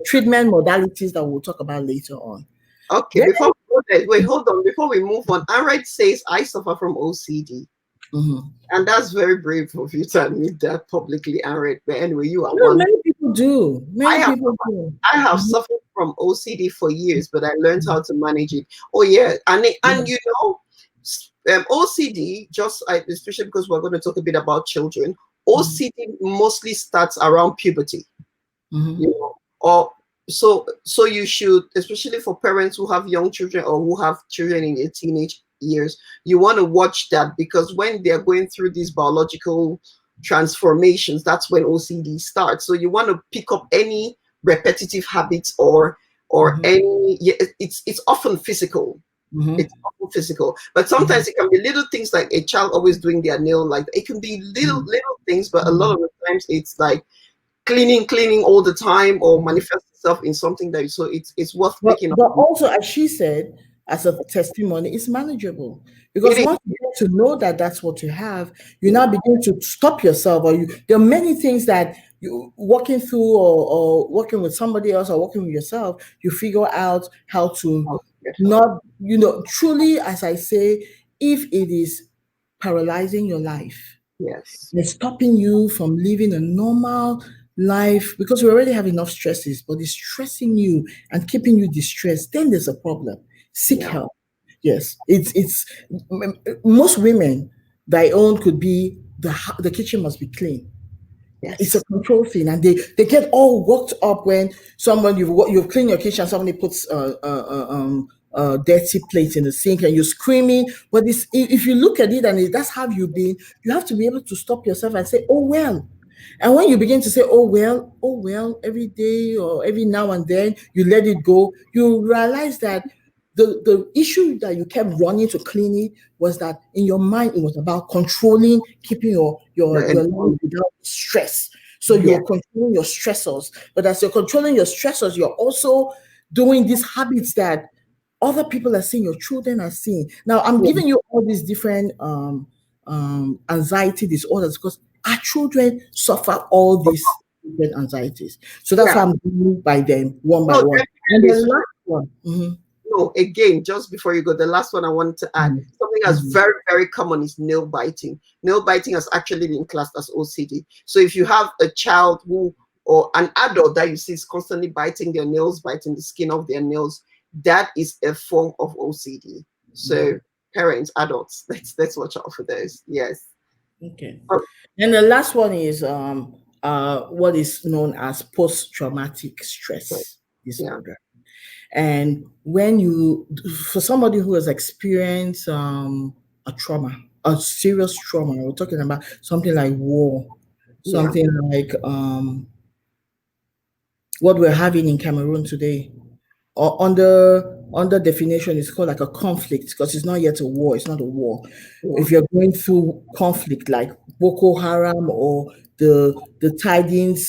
treatment modalities that we'll talk about later on. Okay. Then, Before we go there, wait, hold on. Before we move on, Anred says I suffer from OCD. mhm. And that's very brave of you to admit that publicly, Anred. But anyway, you are No, one. many people do. I Many have people do. I have Mhm. suffered from OCD for years, but I learned how to manage it. Oh yeah, and Yeah. you know, OCD especially because we're going to talk a bit about children. Mhm. OCD mostly starts around puberty, you Mhm. know, or so you should, especially for parents who have young children or who have children in their teenage years, you want to watch that because when they're going through these biological transformations, that's when OCD starts. So you want to pick up any repetitive habits or Mhm. any, yeah, it's often physical. It's Mhm. often physical, but Mhm. sometimes it can be little things like a child always doing their nail. Like it can be Mhm. little things, but a lot Mhm. of the times it's like cleaning all the time or manifest itself in something that so it's worth picking up. But also, as she said, as a testimony, it's manageable It because is, once you get to know that that's what you have, you yeah, now begin to stop yourself. Or you, there are many things that you walking through or working with somebody else or working with yourself, you figure out how to I'll get help. not, truly, as I say, if it is paralyzing your life, Yes, it's stopping you from living a normal life because you already have enough stresses, but it's stressing you and keeping you distressed. Then there's a problem. Seek yeah, help. Yes, most women. Their own could be the kitchen must be clean. It's a yes, control thing, and they get all worked up when someone you've cleaned your kitchen, somebody puts dirty plate in the sink, and you're screaming. But if you look at it and that's how you've been, you have to be able to stop yourself and say, "Oh well." And when you begin to say, oh well, every day or every now and then, you let it go, you realize that the issue that you kept running to clean it was that in your mind it was about controlling, keeping your life without stress. So yeah, you're controlling your stressors. But as you're controlling your stressors, you're also doing these habits that other people are seeing, your children are seeing. Now, I'm yeah, giving you all these different anxiety disorders because our children suffer all these different anxieties. So that's yeah. why I'm going by them one by No, one. And definitely. the So last one, no, again, just before you go, the last one I wanted to add mhm, something that's mhm, very, very common is nail biting. Nail biting has actually been classed as OCD. So if you have a child who or an adult that you see is constantly biting their nails, biting the skin off their nails, that is a form of OCD. So mhm. parents, adults, let's watch out for those. Yes. Okay. Oh, And the last one is what is known as post-traumatic right. stress Yeah. disorder. And when for somebody who has experienced a trauma, a serious trauma, we're talking about something like war, Yeah. something like what we're having in Cameroon today, or under definition, it's called like a conflict because it's not yet a war. It's not a war. Yeah. If you're going through conflict like Boko Haram or the tidings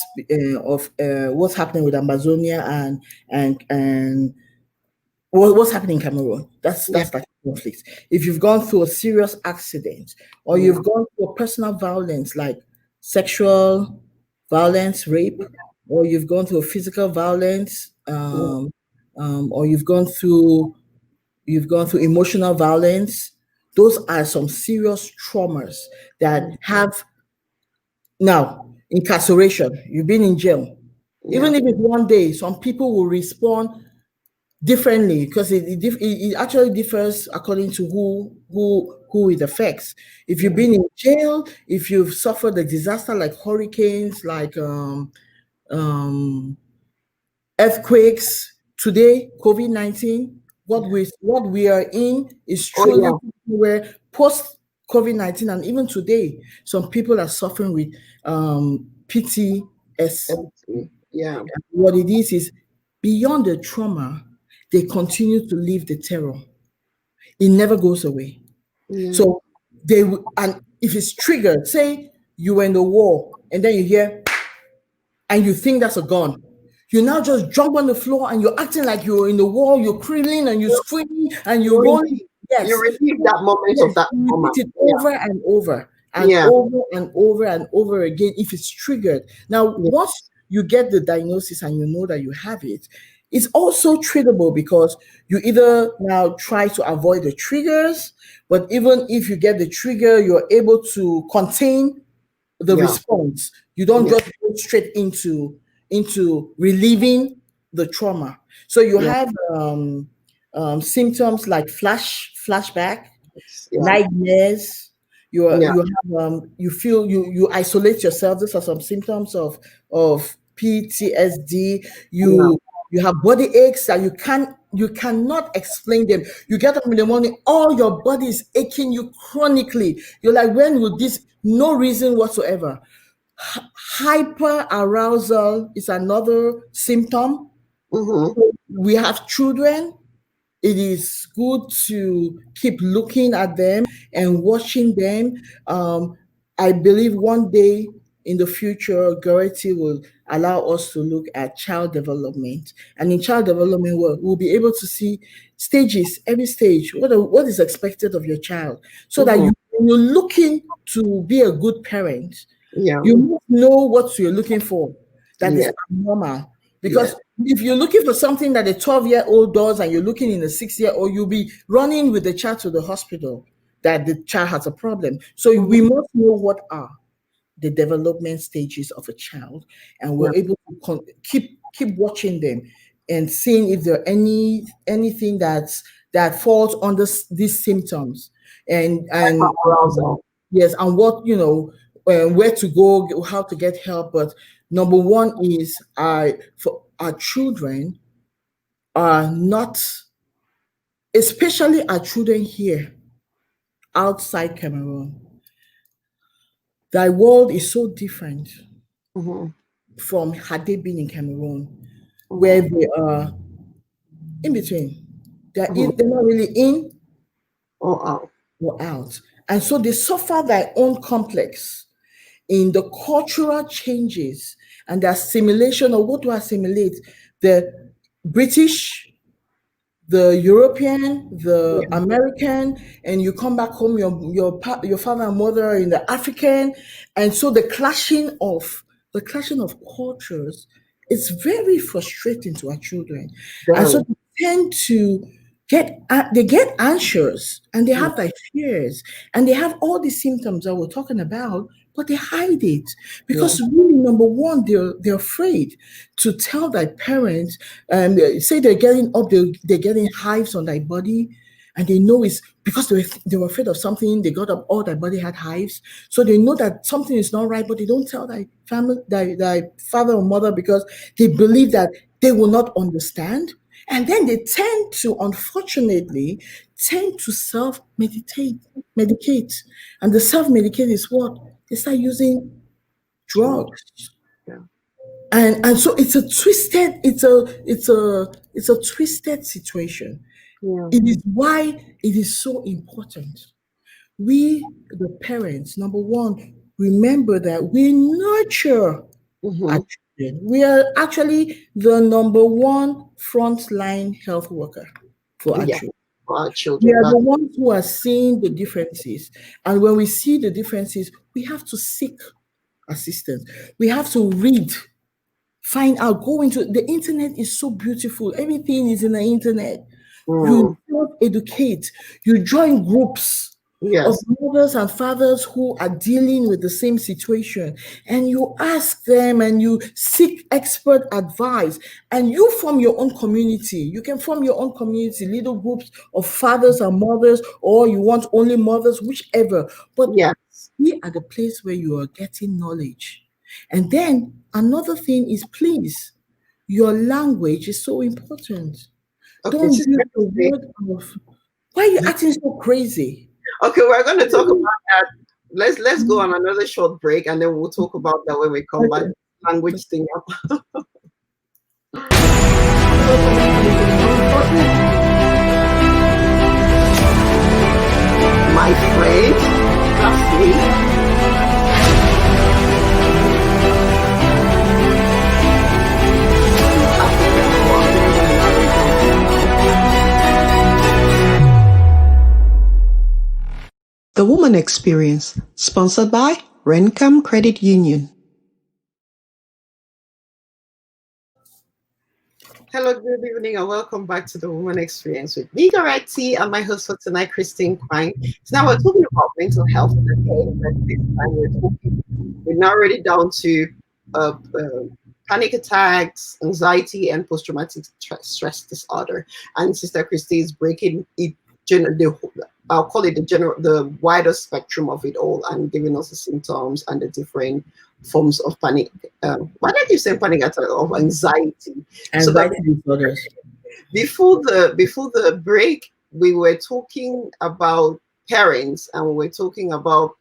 of what's happening with Amazonia and what's happening in Cameroon. Yeah. That's like conflict. If you've gone through a serious accident or Yeah. you've gone through a personal violence like sexual violence, rape, or you've gone through a physical violence, Yeah. or you've gone through emotional violence. Those are some serious traumas that have now incarceration. You've been in jail. Yeah. Even if it's one day, some people will respond differently because it actually differs according to who it affects. If you've Yeah. been in jail, if you've suffered a disaster like hurricanes, like um, earthquakes, today COVID-19, what we are in is Oh truly yeah. where post COVID-19 and even today, some people are suffering with PTS. Empty. Yeah. What it is beyond the trauma, they continue to live the terror. It never goes away. Yeah. So and if it's triggered, say you were in the war and then you hear and you think that's a gun. You now just jump on the floor and you're acting like you're in the war, you're crawling and you're screaming and You you're rolling. repeat, you Yes. repeat that moment of Yes, that you trauma. repeat it Yeah. over and over and Yeah. over and over and over again if it's triggered. Now, Yeah. once you get the diagnosis and you know that you have it, it's also treatable because you either now try to avoid the triggers, but even if you get the trigger, you're able to contain the Yeah. response. You don't Yeah. just go straight into relieving the trauma. So you Yeah. have symptoms like flashback, Yeah. nightmares. Yeah. You have you feel you isolate yourself. These are some symptoms of PTSD. Yeah. You have body aches that you cannot explain them. You get up in the morning, all your body is aching you chronically. You're like, when will this? No reason whatsoever. Hyper arousal is another symptom. Mm-hmm. We have children. It is good to keep looking at them and watching them. I believe one day in the future, Gertie will allow us to look at child development. And in child development, we'll be able to see stages, every stage, what is expected of your child, so that Mm-hmm. when you're looking to be a good parent, Yeah. you must know what you're looking for that is Yeah. abnormal. Yeah. Because if you're looking for something that a 12-year-old does and you're looking in a 6-year-old, you'll be running with the child to the hospital that the child has a problem. So we Mm-hmm. must know what are the development stages of a child, and Yeah. we're able to keep watching them and seeing if there are anything that falls under these symptoms, and Arousal. yes, and what where to go, how to get help. But number one is for our children are not, especially our children here outside Cameroon. Thy world is so different Mm-hmm. from had they been in Cameroon, where Mm-hmm. they are in between. Mm-hmm. They're not really in Oh, oh. or out. And so they suffer their own complex in the cultural changes and the assimilation of what to assimilate. The British, the European, the Yeah. American, and you come back home, your father and mother are in the African, and so the clashing of cultures is very frustrating to our children, and so Very. they tend to get anxious and they Yeah. have like fears and they have all these symptoms that we're talking about, but they hide it Yeah. because really, number one, they're afraid to tell their parents. Say they're getting up, they're getting hives on their body, and they know it's because they were afraid of something. They got up, all their body had hives, so they know that something is not right, but they don't tell their family, their father or mother, because they believe that they will not understand. And then they tend to, unfortunately, medicate. And the self-medicate is what? They start using True. drugs. Yeah. And so it's a twisted situation. Yeah. It is why it is so important. We, the parents, number one, remember that we nurture our Mm-hmm. children. We are actually the number one frontline health worker for our Yeah. children. For our We children. are That. the ones who are seeing the differences. And when we see the differences, we have to seek assistance. We have to read, find out, go into the internet is so beautiful. Everything is in the internet. You Mm. self-educate, you join groups of Yes. mothers and fathers who are dealing with the same situation, and you ask them and you seek expert advice, and you form your own community. You can form your own community, little groups of fathers and mothers, or you want only mothers, whichever. But Yes. be at the place where you are getting knowledge. And then another thing is, please, your language is so important. Okay, Don't Sister use the Christy. word of, why are you acting so crazy? Okay, we're going to talk about that. Let's go on another short break, and then we'll talk about that when we come back. Okay. Language thing. My The Woman Experience, sponsored by Rencam Credit Union. Hello, good evening, and welcome back to The Woman Experience with me, Dorothy, and my host for tonight, Christy Nkwain. So now we're talking about mental health again, but this time we're now already down to panic attacks, anxiety, and post-traumatic stress disorder. And Sister Christy is breaking it, I'll call it the wider spectrum of it all, and giving us the symptoms and the different forms of panic. Why don't you say panic attack of anxiety? Anxiety disorders. Before the break, we were talking about parents, and we were talking about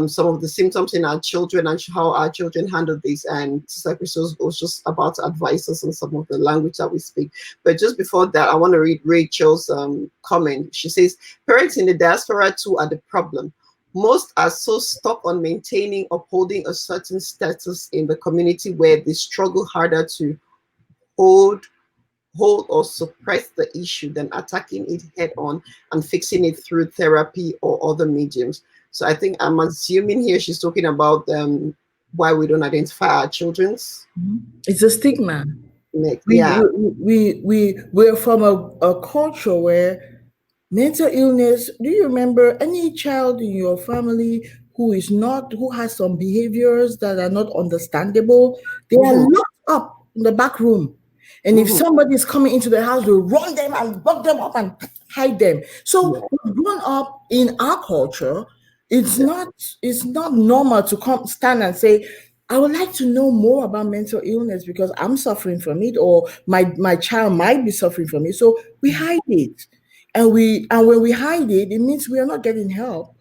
some of the symptoms in our children and how our children handle this. And Sister Christy was just about to advise us on some of the language that we speak. But just before that, I want to read Rachel's comment. She says, parents in the diaspora too are the problem. Most are so stuck on maintaining, upholding a certain status in the community where they struggle harder to hold or suppress the issue than attacking it head on and fixing it through therapy or other mediums. So I think I'm assuming here she's talking about why we don't identify our children's. It's a stigma. Yeah. We're from a culture where mental illness, do you remember any child in your family who has some behaviors that are not understandable? They are locked up in the back room. And if somebody is coming into the house, we run them and lock them up and hide them. So we've grown up in our culture. It's not normal to stand and say, I would like to know more about mental illness because I'm suffering from it, or my child might be suffering from it. So we hide it. And when we hide it, it means we are not getting help.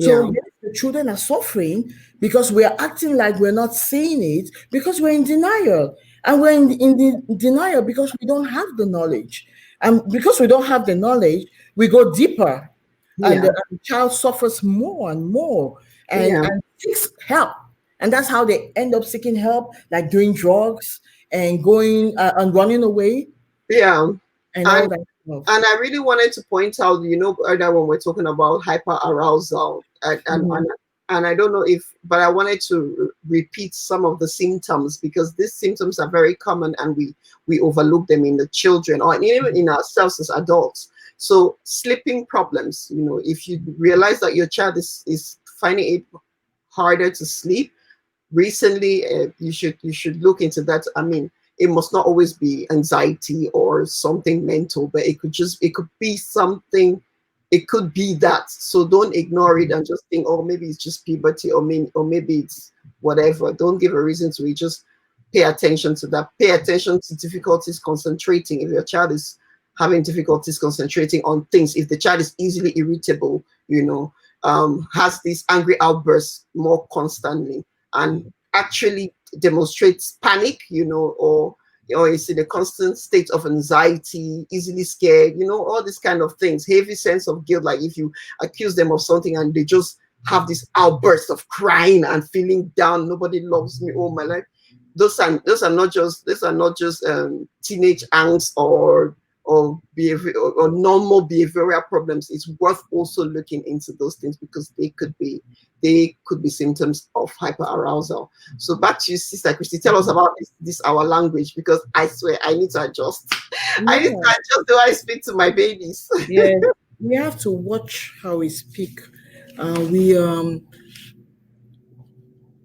So yes, the children are suffering because we are acting like we're not seeing it because we're in denial. And we're in denial because we don't have the knowledge. And because we don't have the knowledge, we go deeper. And the child suffers more and more and seeks help. And that's how they end up seeking help, like doing drugs and going and running away. Yeah. And all that stuff. And I really wanted to point out, earlier when we're talking about hyperarousal, and I don't know but I wanted to repeat some of the symptoms because these symptoms are very common and we overlook them in the children or even in ourselves as adults. So sleeping problems, if you realize that your child is finding it harder to sleep, recently you should look into that. I mean, it must not always be anxiety or something mental, but it could be something. It could be that. So don't ignore it and just think, oh, maybe it's just puberty, or maybe it's whatever. Don't give a reason to it. Just pay attention to that. Pay attention to difficulties concentrating. If your child is having difficulties concentrating on things, if the child is easily irritable, has these angry outbursts more constantly, and actually demonstrates panic, or is in a constant state of anxiety, easily scared, all these kind of things, heavy sense of guilt, like if you accuse them of something and they just have this outburst of crying and feeling down, nobody loves me all my life. Those are not just teenage angst or behavior or normal behavioral problems. It's worth also looking into those things because they could be symptoms of hyperarousal. So back to you, Sister Christy. Tell us about this our language, because I swear I need to adjust. Yeah. I need to adjust the way I speak to my babies. Yeah, we have to watch how we speak. When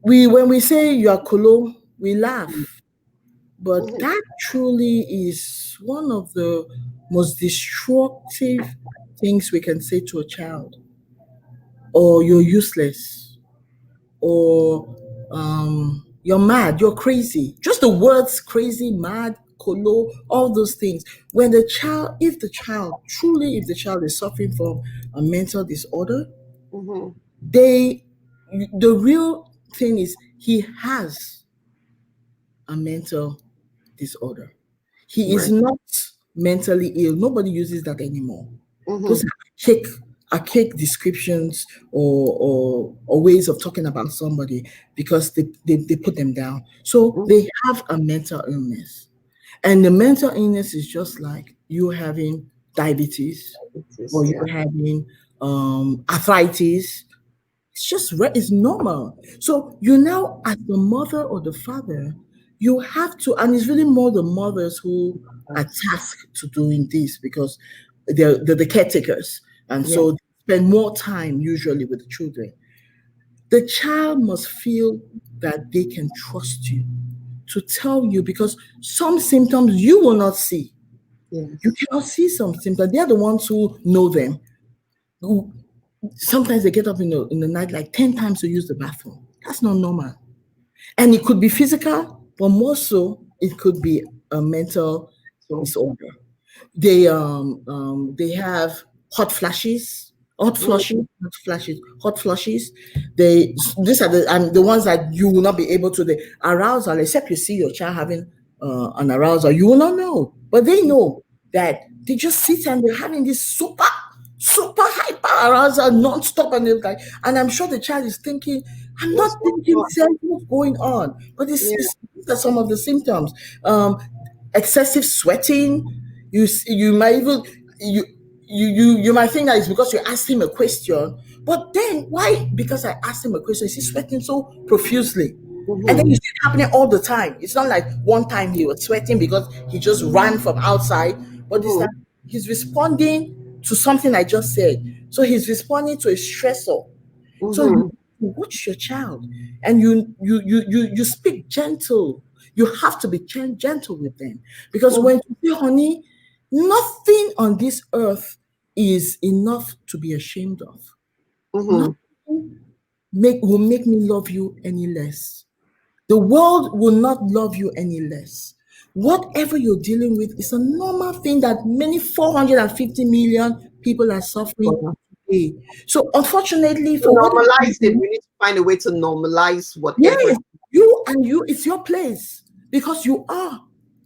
we say you are colo, we laugh. But that truly is one of the most destructive things we can say to a child. Or you're useless. Or you're mad, you're crazy. Just the words crazy, mad, colo, all those things. If the child is suffering from a mental disorder, the real thing is he has a mental disorder. He is not mentally ill. Nobody uses that anymore. Those are archaic descriptions or ways of talking about somebody because they put them down. So they have a mental illness. And the mental illness is just like you having diabetes or you're having arthritis. It's just it's normal. So you now, as the mother or the father, you have to, and it's really more the mothers who are tasked to doing this because they're the caretakers, and Yeah. so they spend more time usually with the children. The child must feel that they can trust you to tell you, because some symptoms you will not see. You Yes. cannot see some symptoms. They are the ones who know them. Who sometimes they get up in the night like 10 times to use the bathroom. That's not normal. And it could be physical, but more so, it could be a mental So. disorder. They have hot flashes, hot flushes. They These are the ones that you will not be able to, the arousal, except you see your child having an arousal, you will not know. But they know that they just sit and they're having this super hyper arousal non-stop, and they're like, and I'm sure the child is thinking, I'm What's not going thinking, on? self, what's going on? But Yeah. these are some of the symptoms. Um, Excessive sweating. You might even you might think that it's because you asked him a question, but then why? Because I asked him a question, is he sweating so profusely? And then Mm-hmm. you see it happening all the time. It's not like one time he was sweating because he just ran from outside, but it's that Mm-hmm. he's responding to something I just said. So he's responding to a stressor. So Mm-hmm. you watch your child, and you speak gentle. You have to be gentle with them, because when you say, honey, nothing on this earth is enough to be ashamed of. Mm-hmm. Nothing will make me love you any less. The world will not love you any less. Whatever you're dealing with is a normal thing that many 450 million people are suffering To today. So, unfortunately, for whatever normalize it, reason, we need to find a way to normalize whatever. yes, it's your place, because you are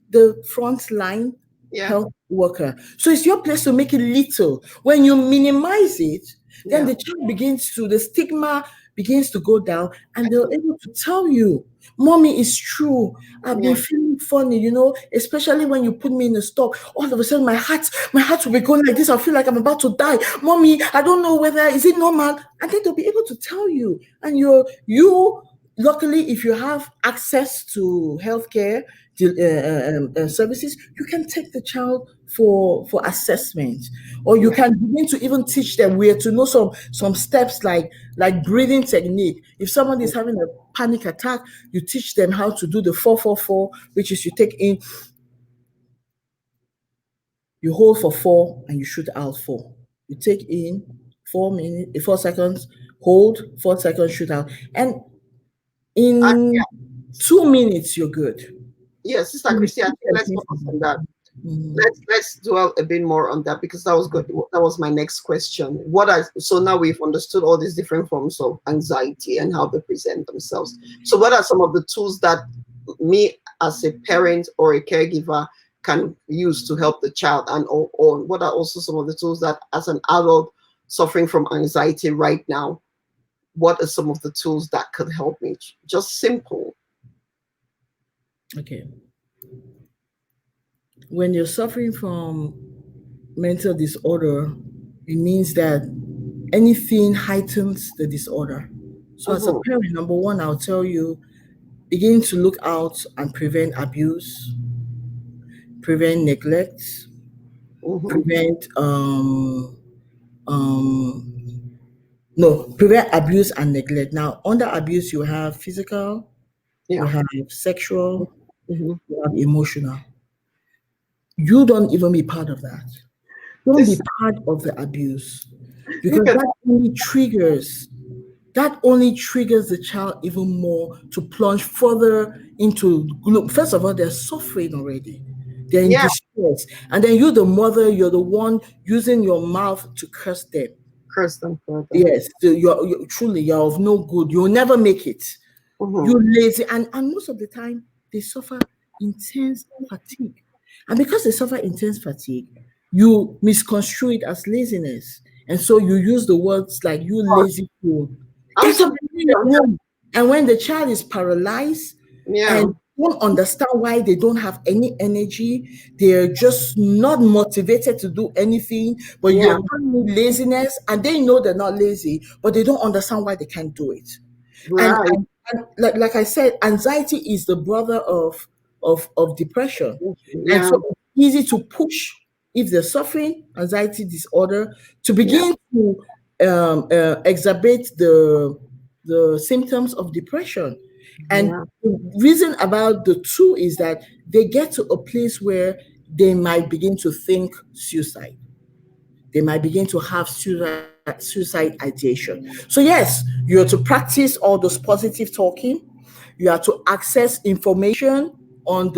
the frontline Yeah. health worker. So it's your place to make it little. When you minimize it, then Yeah. the child the stigma begins to go down, and they're able to tell you, Mommy, it's true. I've been Yeah. feeling funny, especially when you put me in the store. All of a sudden, my heart will be going like this. I feel like I'm about to die. Mommy, I don't know whether is it normal. And then they'll be able to tell you. And you luckily, if you have access to healthcare services, you can take the child for assessment, or you Yeah. can begin to even teach them where to know some steps, like breathing technique. If somebody is having a panic attack, you teach them how to do the 4-4-4, which is you take in, you hold for 4, and you shoot out 4. You take in 4 seconds, hold 4 seconds, shoot out, and in 2 minutes you're good. Yeah, Sister You Christy, I repeat think them let's focus on that. Mhm. Let's dwell a bit more on that, because that was good. That was my next question. So now we've understood all these different forms of anxiety and how they present themselves. So what are some of the tools that me as a parent or a caregiver can use to help the child, and or what are also some of the tools that as an adult suffering from anxiety right now, what are some of the tools that could help me? Just simple. Okay. When you're suffering from mental disorder, it means that anything heightens the disorder. So, as a Mm-hmm, parent, number one, I'll tell you, begin to look out and prevent abuse, prevent neglect, mm-hmm, prevent um no, prevent abuse and neglect. Now, under abuse, you have physical, you yeah. have sexual, Mm-hmm. you have emotional. You don't even be part of that. Don't be This part of the abuse, look because at that only triggers the child even more to plunge further into gloom. First of all, they're suffering already. They're in yeah, distress. And then you, the mother, you're the one using your mouth to curse them. curse them further. Yes, so you're truly, you're of no good. You'll never make it. Mm-hmm. You lazy. And most of the time, they suffer intense fatigue. And because they suffer intense fatigue, you misconstrue it as laziness. And so you use the words like, you Gosh, lazy fool. I'm Get up so and clean your room. And when the child is paralyzed yeah. and don't understand why they don't have any energy. They're just not motivated to do anything, but Yeah. you're calling it laziness, and they know they're not lazy, but they don't understand why they can't do it. And, Right. and like I said, anxiety is the brother of depression. And Yeah. so it's easy to push if they're suffering anxiety disorder to Yeah. begin to exacerbate the symptoms of depression. And Yeah. the reason about the two is that they get to a place where they might begin to think suicide. They might begin to have suicide ideation. So yes, you are to practice all those positive talking. You are to access information on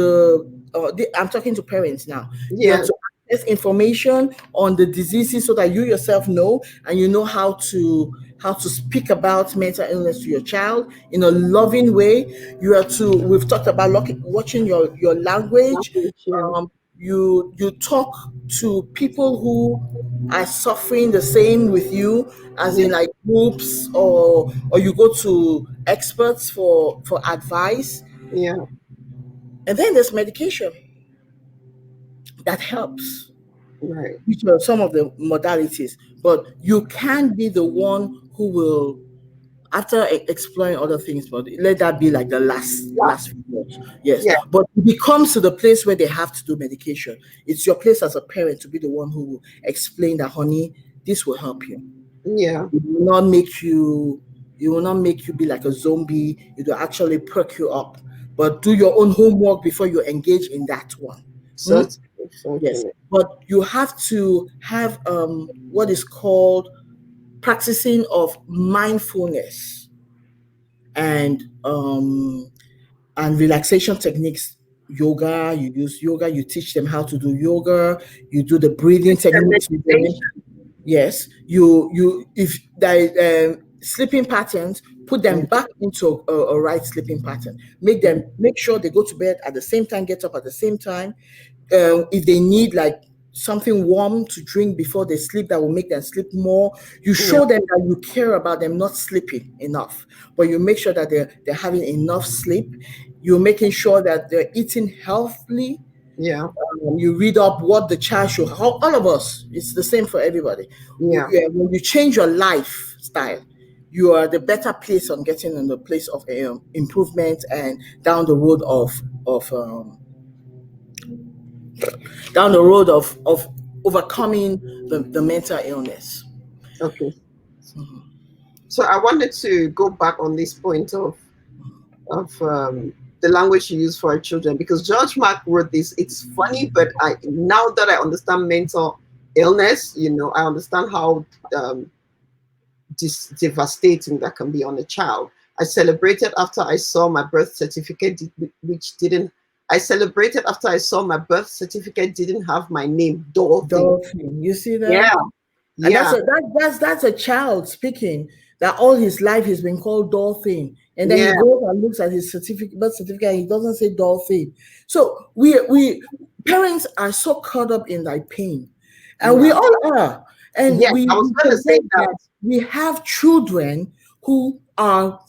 I'm talking to parents now. You are Yeah. to access information on the diseases so that you yourself know, and you know how to speak about mental illness to your child in a loving way. You are to We've talked about watching your language. Yeah. You talk to people who are suffering the same with you, as Yeah. in like groups, or you go to experts for advice. Yeah. And then there's medication that helps, Right. which are some of the modalities. But you can be the one who will, after exploring other things, but let that be like the last resort. Yes, Yeah. but it becomes to the place where they have to do medication. It's your place as a parent to be the one who will explain that, honey, this will help you. Yeah. It will not make you. It will not make you be like a zombie. It will actually perk you up. But do your own homework before you engage in that one. Hmm? Certainly. Yes, Certainly. but you have to have what is called practicing of mindfulness and relaxation techniques. Yoga, you use yoga, you teach them how to do yoga, you do the breathing It's a techniques with them. meditation. Yes, you if there sleeping patterns, put them Mm, back into a right sleeping pattern. Make sure they go to bed at the same time, get up at the same time. If they need like something warm to drink before they sleep that will make them sleep more, you yeah. show them that you care about them not sleeping enough, but you make sure that they're having enough sleep. You're making sure that they're eating healthily. Yeah. You read up what the child should. All of us, it's the same for everybody. Yeah. When you change your lifestyle, you are the better place on getting in the place of improvement and down the road of down the road of overcoming the mental illness. Okay. So I wanted to go back on this point of the language you use for our children, because George Mark wrote this. It's funny, but I now that I understand mental illness, I understand how devastating that can be on a child. I celebrated after I saw my birth certificate, which didn't. I celebrated after I saw my birth certificate didn't have my name, Dorothy. Dolphin, you see Yeah, that? And yeah, that's a child speaking that all his life he's been called Dolphin. And then he yeah, goes and looks at his birth certificate, and he doesn't say Dolphin. So we parents are so caught up in that pain. And we yeah. all are. And Yes, I was we going to say forget that. that we have children who have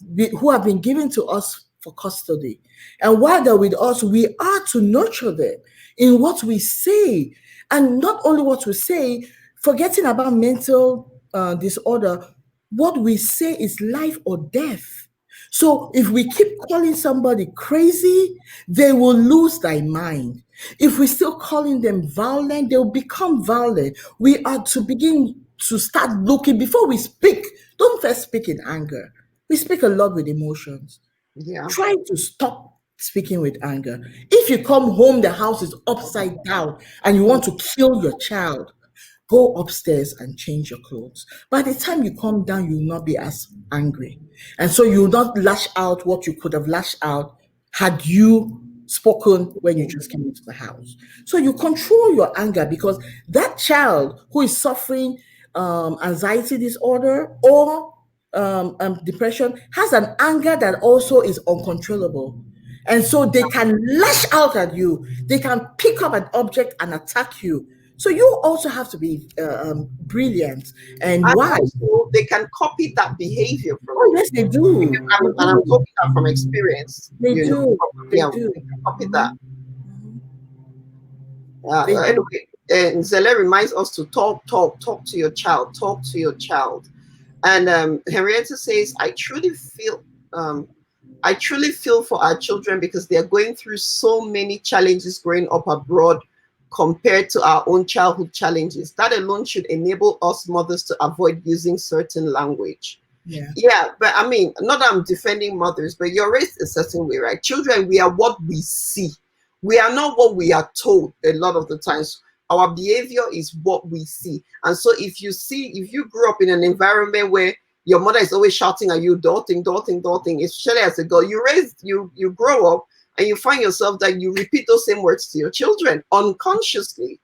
been given to us for custody. And while they're with us, we are to nurture them in what we say. And not only what we say, forgetting about mental disorder, what we say is life or death. So if we keep calling somebody crazy, they will lose their mind. If we still calling them violent, they'll become violent. We are to begin to start looking before we speak. Don't first speak in anger. We speak a lot with emotions. Yeah, Try to stop speaking with anger. If you come home, the house is upside down and you want to kill your child, go upstairs and change your clothes. By the time you come down, you will not be as angry. And so you will not lash out what you could have lashed out had you spoken when you just came into the house. So you control your anger, because that child who is suffering anxiety disorder or depression has an anger that also is uncontrollable. And so they can lash out at you. They can pick up an object and attack you So you also have to be brilliant. And And why? also, they can copy that behavior from Oh you. yes, they do. They And I'm do. talking that from experience, They do. They Yeah, do. they can copy that. Mhm. They do. Anyway, and Zele reminds us to talk to your child, talk to your child. And Henrietta says, um, I truly feel for our children because they are going through so many challenges growing up abroad compared to our own childhood challenges. That alone should enable us mothers to avoid using certain language. Yeah. Yeah, but I mean, not that I'm defending mothers, but you're raised a certain way, right? Children, we are what we see. We are not what we are told a lot of the times. Our behavior is what we see. And so if you grew up in an environment where your mother is always shouting at you, dotting, dotting, dotting, especially as a girl, you grow up and you find yourself that you repeat those same words to your children unconsciously.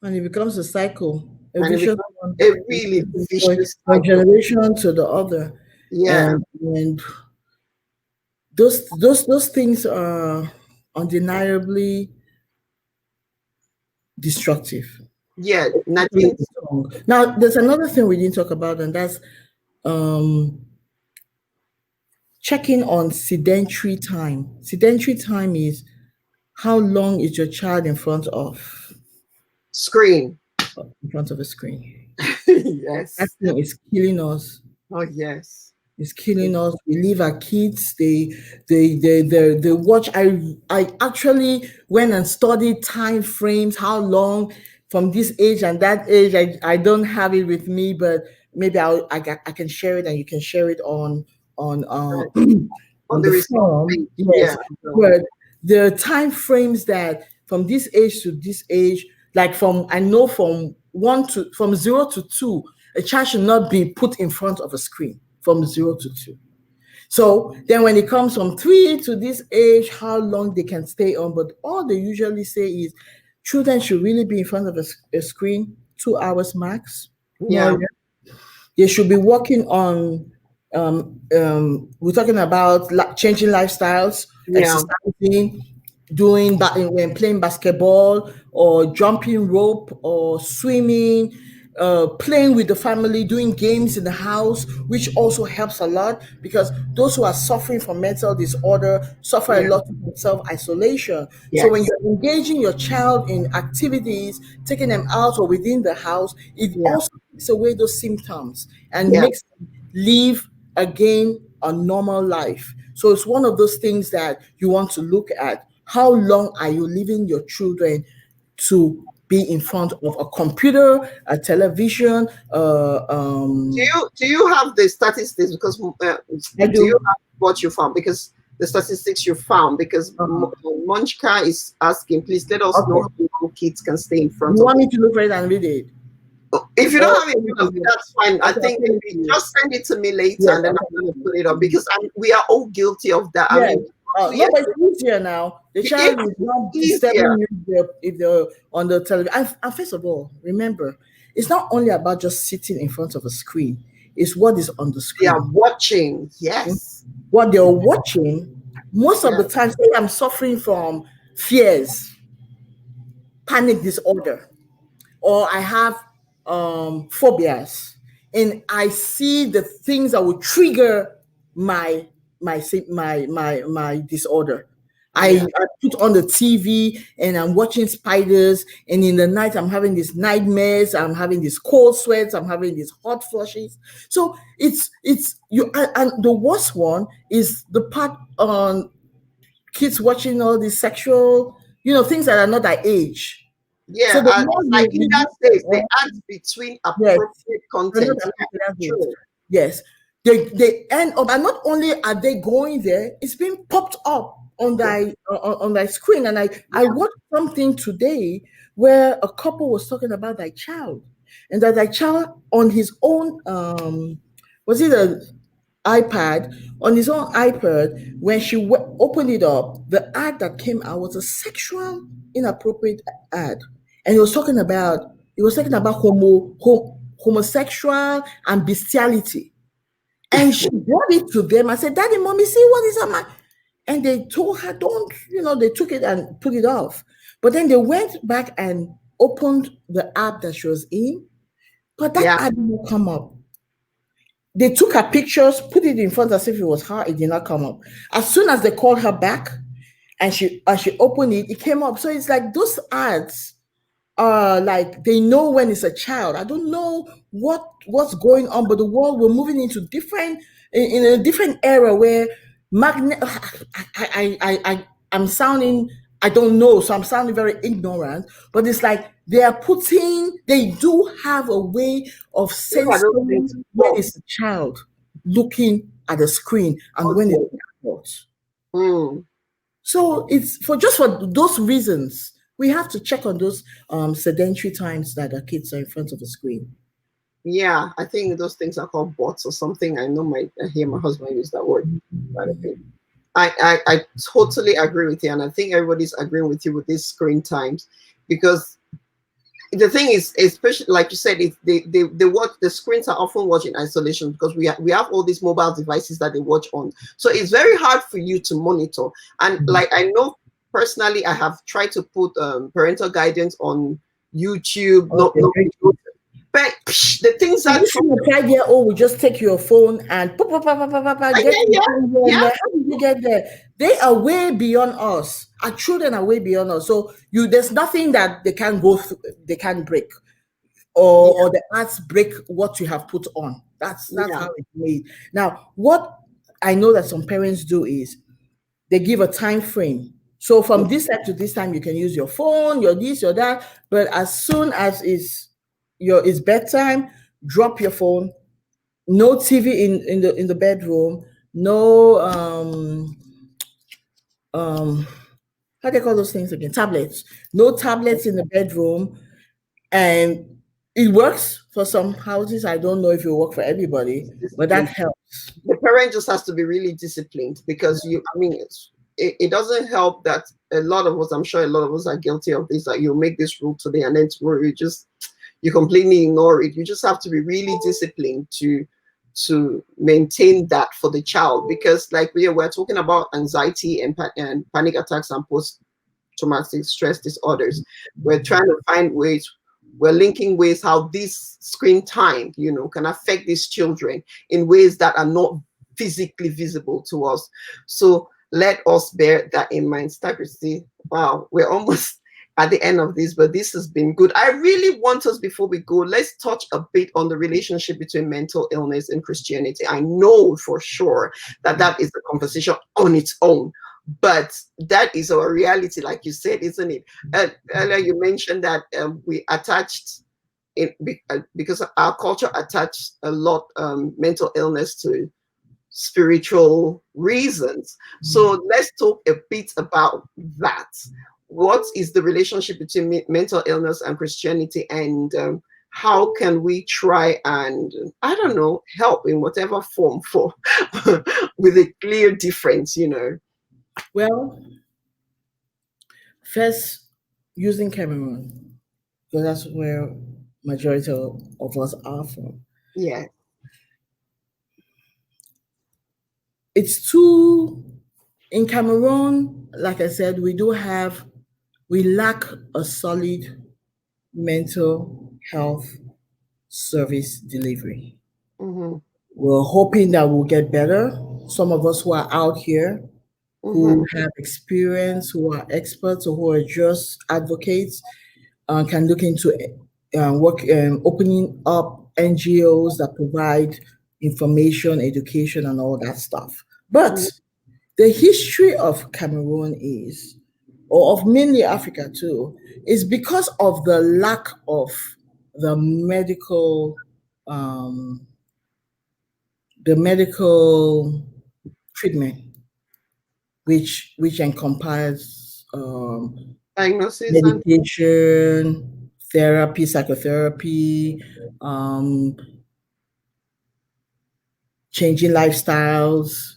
And it becomes a cycle, a And it vicious becomes one, a really vicious one cycle. generation to the other. Yeah. And those things are undeniably destructive. Yeah. Especially Nadine. the tongue. Now, there's another thing we didn't talk about, and that's um, checking on sedentary time. Sedentary time is how long is your child Screen. in front of a screen. That Yes. thing is killing us. Oh, yes. It's killing us. We leave our kids. They watch. I actually went and studied time frames, how long from this age and that age. I don't have it with me, but maybe I can share it and you can share it on Right. On on the the resource form. page. Yeah. Yes, So, but there are time frames that from this age to this age, like I know from 0 to 2, a child should not be put in front of a screen from 0 to 2. So then when it comes from 3 to this age, how long they can stay on. But all they usually say is children should really be in front of a screen 2 hours max. No, yeah. they should be working on we're talking about changing lifestyles, Yeah. exercising, doing when playing basketball or jumping rope or swimming, playing with the family, doing games in the house, which also helps a lot because those who are suffering from mental disorder suffer a Yeah. lot from self-isolation. So when Yes. you're engaging your child in activities, taking them out or within the house, it Yeah. also takes away those symptoms and Yeah. makes them live again a normal life. So it's one of those things that you want to look at. How long are you leaving your children to be in front of a computer, a television? Do you have the statistics? Because I do you do. have what you found? Because the statistics you found. Because Uh-huh. Munchka is asking, please let us know Okay. how long kids can stay in front You of want the. me to look for it and read it? If you don't Or have it in front of you, that's fine. I okay, I'll think send it maybe to you. just send it to me later, Yes, and then I'll I'm send going it to to put you. it up because we are all guilty of that. I Yes. mean, 2 No, years but it's easier now. The child is it's not easier. disturbing you if they're on the television. And first of all, remember, it's not only about just sitting in front of a screen. It's what is on the They are screen. watching. Yes. What they're watching, most of Yeah. the time, say I'm suffering from fears, panic disorder, or I have phobias, and I see the things that will trigger my my disorder. Yeah. I put on the TV and I'm watching spiders, and in the night I'm having these nightmares. I'm having these cold sweats. I'm having these hot flushes. So it's you, and the worst one is the part on kids watching all these sexual, things that are not their age. So Yeah, the more like in you that use them space, they on, add between yes, appropriate they're not content. Yeah, appropriate age. true. Yes, they end up, and not only are they going there, it's being popped up on Yeah, thy screen. And I yeah, watched something today where a couple was talking about their child, and that their child on his own was it a iPad, on his own iPad, when she opened it up, the ad that came out was a sexual, inappropriate ad, and he was talking about homosexual and bestiality, and she brought it to them and said, "Daddy, mommy, see what is on my," and they told her, "Don't," they took it and put it off, but then they went back and opened the app that she was in, but that Yeah. app did not come up. They took her pictures, put it in front as if it was her. It did not come up. As soon as they called her back, and she opened it, it came up. So it's like those ads are like they know when it's a child. I don't know what's going on, but the world we're moving into different in a different era where magnet. I'm sounding. I don't know, so I'm sounding very ignorant. But it's like they do have a way of Look at those things. censoring when it's a child looking at the screen and when it's Okay. an adult. Mm. So it's for those reasons we have to check on those sedentary times that the kids are in front of the screen. Yeah, I think those things are called bots or something. I hear my husband use that word quite a bit. I totally agree with you, and I think everybody's agreeing with you with these screen times, because the thing is, especially like you said, they watch the screens are often watched in isolation because we have all these mobile devices that they watch on. So it's very hard for you to monitor. And like I know personally, I have tried to put parental guidance on YouTube. But the things that a 5-year-old will just take your phone and get yeah. How did you get there? They are way beyond us. Our children are way beyond us. So there's nothing that they can go through, they can break, or the ads break what you have put on. That's how it's made. Now, what I know that some parents do is they give a time frame. So from this time to this time, you can use your phone, your this, your that. But as soon as it's bedtime, drop your phone. No TV in the bedroom. No how do they call those things again? Tablets. No tablets in the bedroom. And it works for some houses. I don't know if it will work for everybody, but that helps. The parent just has to be really disciplined, because it doesn't help that a lot of us, I'm sure a lot of us are guilty of this, that you make this rule today and then tomorrow you completely ignore it. You just have to be really disciplined to maintain that for the child, because like we're talking about anxiety and panic attacks and post-traumatic stress disorders. We're trying to find ways, we're linking ways how this screen time, can affect these children in ways that are not physically visible to us. So let us bear that in mind. Christy, wow, we're almost at the end of this, but this has been good. I really want us, before we go, let's touch a bit on the relationship between mental illness and Christianity. I know for sure that is a conversation on its own, but that is our reality, like you said, isn't it? Earlier you mentioned that we attached it because our culture attached a lot mental illness to spiritual reasons. So let's talk a bit about that. What is the relationship between mental illness and Christianity, and how can we try and, I don't know, help in whatever form for with a clear difference, Well, first, using Cameroon, because that's where majority of us are from. Yeah. It's too, in Cameroon, like I said, we lack a solid mental health service delivery. Mm-hmm. We're hoping that we'll get better. Some of us who are out here, who have experience, who are experts, or who are just advocates, can look into opening up NGOs that provide information, education, and all that stuff. But the history of Cameroon or of mainly Africa too, is because of the lack of the medical treatment, which encompasses Diagnosis and medication, therapy, psychotherapy, changing lifestyles.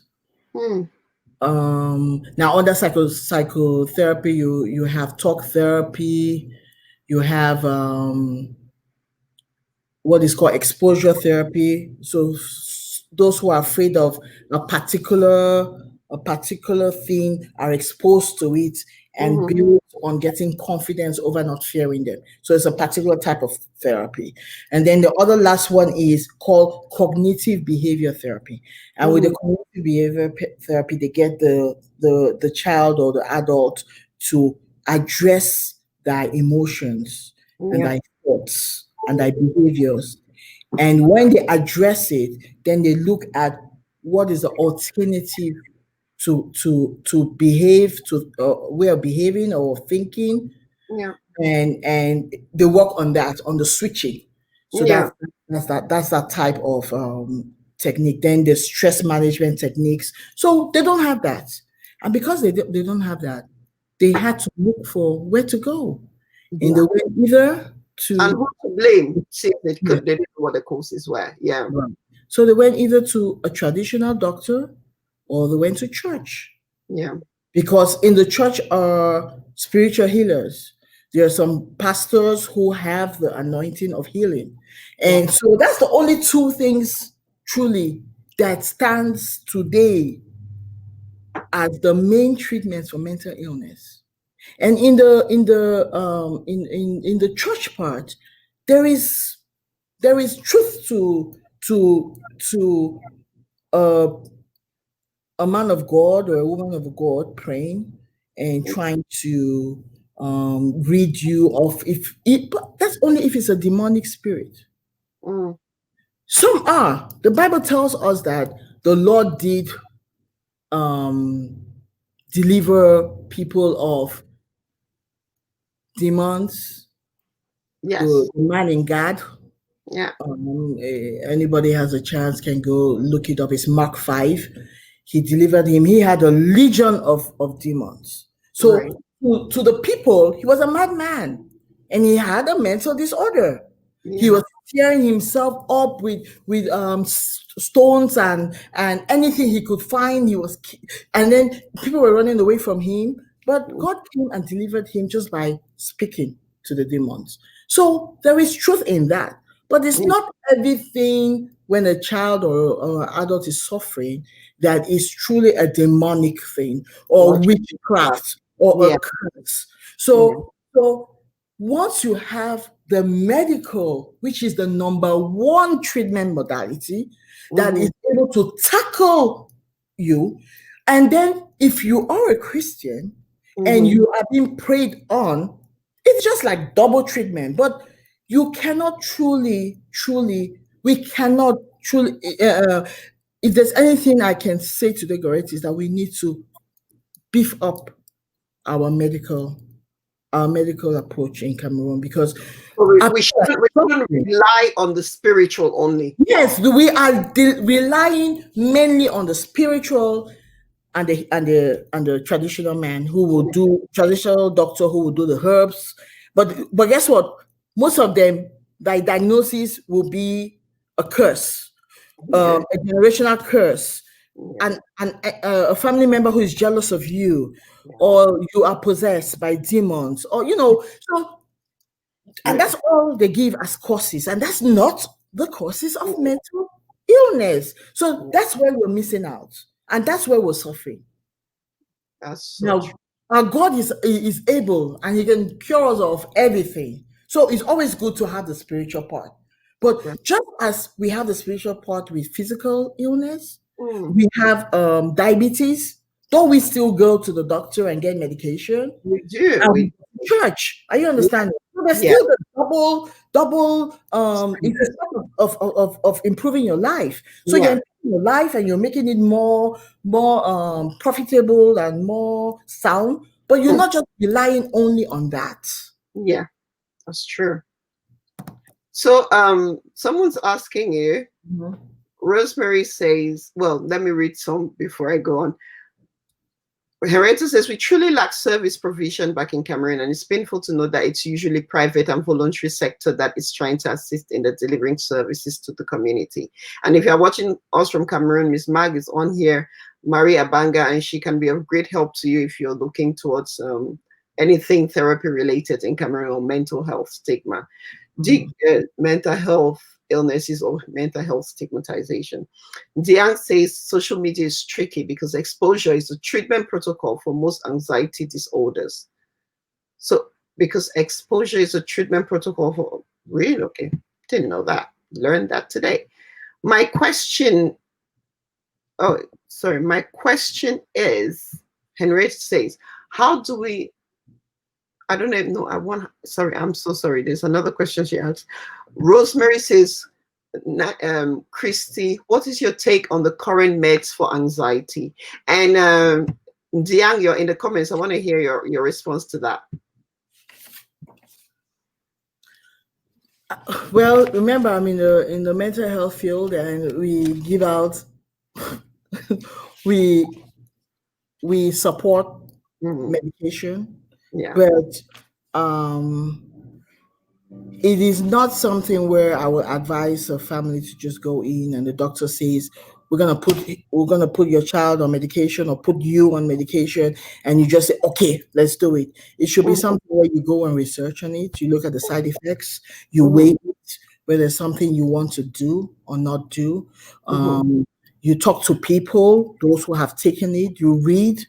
Now under psychotherapy, you have talk therapy, you have what is called exposure therapy. So those who are afraid of a particular thing are exposed to it and build on getting confidence over not fearing them. So it's a particular type of therapy. And then the other last one is called cognitive behavior therapy. And with the cognitive behavior therapy, they get the child or the adult to address their emotions and their thoughts and their behaviors. And when they address it, then they look at what is the alternative to behave, to way of behaving or thinking, and they work on that, on the switching. So that's that type of technique. Then the stress management techniques. So they don't have that, and because they don't have that, they had to look for where to go, and they went either to, and who to blame since they didn't know what the causes were. Yeah. Right. So they went either to a traditional doctor or they went to church. Yeah. Because in the church are spiritual healers. There are some pastors who have the anointing of healing. And so that's the only two things truly that stands today as the main treatments for mental illness. And in the church part, there is truth to a man of God or a woman of God praying and trying to rid you of but that's only if it's a demonic spirit. Some are. The Bible tells us that the Lord did deliver people of demons. Yes. The man in God. Yeah. Anybody has a chance can go look it up. It's Mark 5. He delivered him. He had a legion of demons. So to the people, he was a madman and he had a mental disorder. He was tearing himself up with stones and anything he could find. And then people were running away from him. But God came and delivered him just by speaking to the demons. So there is truth in that. But it's not everything when a child or adult is suffering that is truly a demonic thing or witchcraft or a curse. So once you have the medical, which is the number one treatment modality that is able to tackle you, and then if you are a Christian and you are being prayed on, it's just like double treatment. But you cannot we cannot truly, if there's anything I can say to the Goretti is that we need to beef up our medical approach in Cameroon, because we shouldn't rely on the spiritual only. Yes, we are relying mainly on the spiritual and the traditional man who will do, traditional doctor who will do the herbs. But guess what? Most of them, their diagnosis will be a curse, a generational curse, and a family member who is jealous of you, or you are possessed by demons, or so. And that's all they give as causes, and that's not the causes of mental illness. So that's where we're missing out, and that's where we're suffering. Now, our God is able, and He can cure us of everything. So it's always good to have the spiritual part. But just as we have the spiritual part with physical illness, we have diabetes. Don't we still go to the doctor and get medication? We do. Church, are you understanding? So there's still the double of improving your life. So you're improving your life and you're making it more profitable and more sound. But you're not just relying only on that. Yeah, that's true. So someone's asking you, Rosemary says, well, let me read some before I go on. Henrietta says, we truly lack service provision back in Cameroon, and it's painful to know that it's usually private and voluntary sector that is trying to assist in the delivering services to the community. And if you're watching us from Cameroon, Miss Mag is on here, Maria Banga, and she can be of great help to you if you're looking towards anything therapy related in Cameroon or mental health stigma. Mental health illnesses or mental health stigmatization. Diane says social media is tricky because exposure is a treatment protocol for most anxiety disorders. So because exposure is a treatment protocol for really okay. Didn't know that. Learned that today. My question, oh sorry, my question is, Henriette says, how do we, I don't even know. I want, sorry, I'm so sorry. There's another question she asked. Rosemary says, Christy, what is your take on the current meds for anxiety? And Diang, you're in the comments. I want to hear your response to that. Well, remember, I'm in the mental health field, and we give out, we support medication, Yeah. but it is not something where I would advise a family to just go in and the doctor says we're gonna put your child on medication or put you on medication, and you just say, okay, let's do it. It should be something where you go and research on it, you look at the side effects, you weigh it, whether it's something you want to do or not do. You talk to people, those who have taken it, you read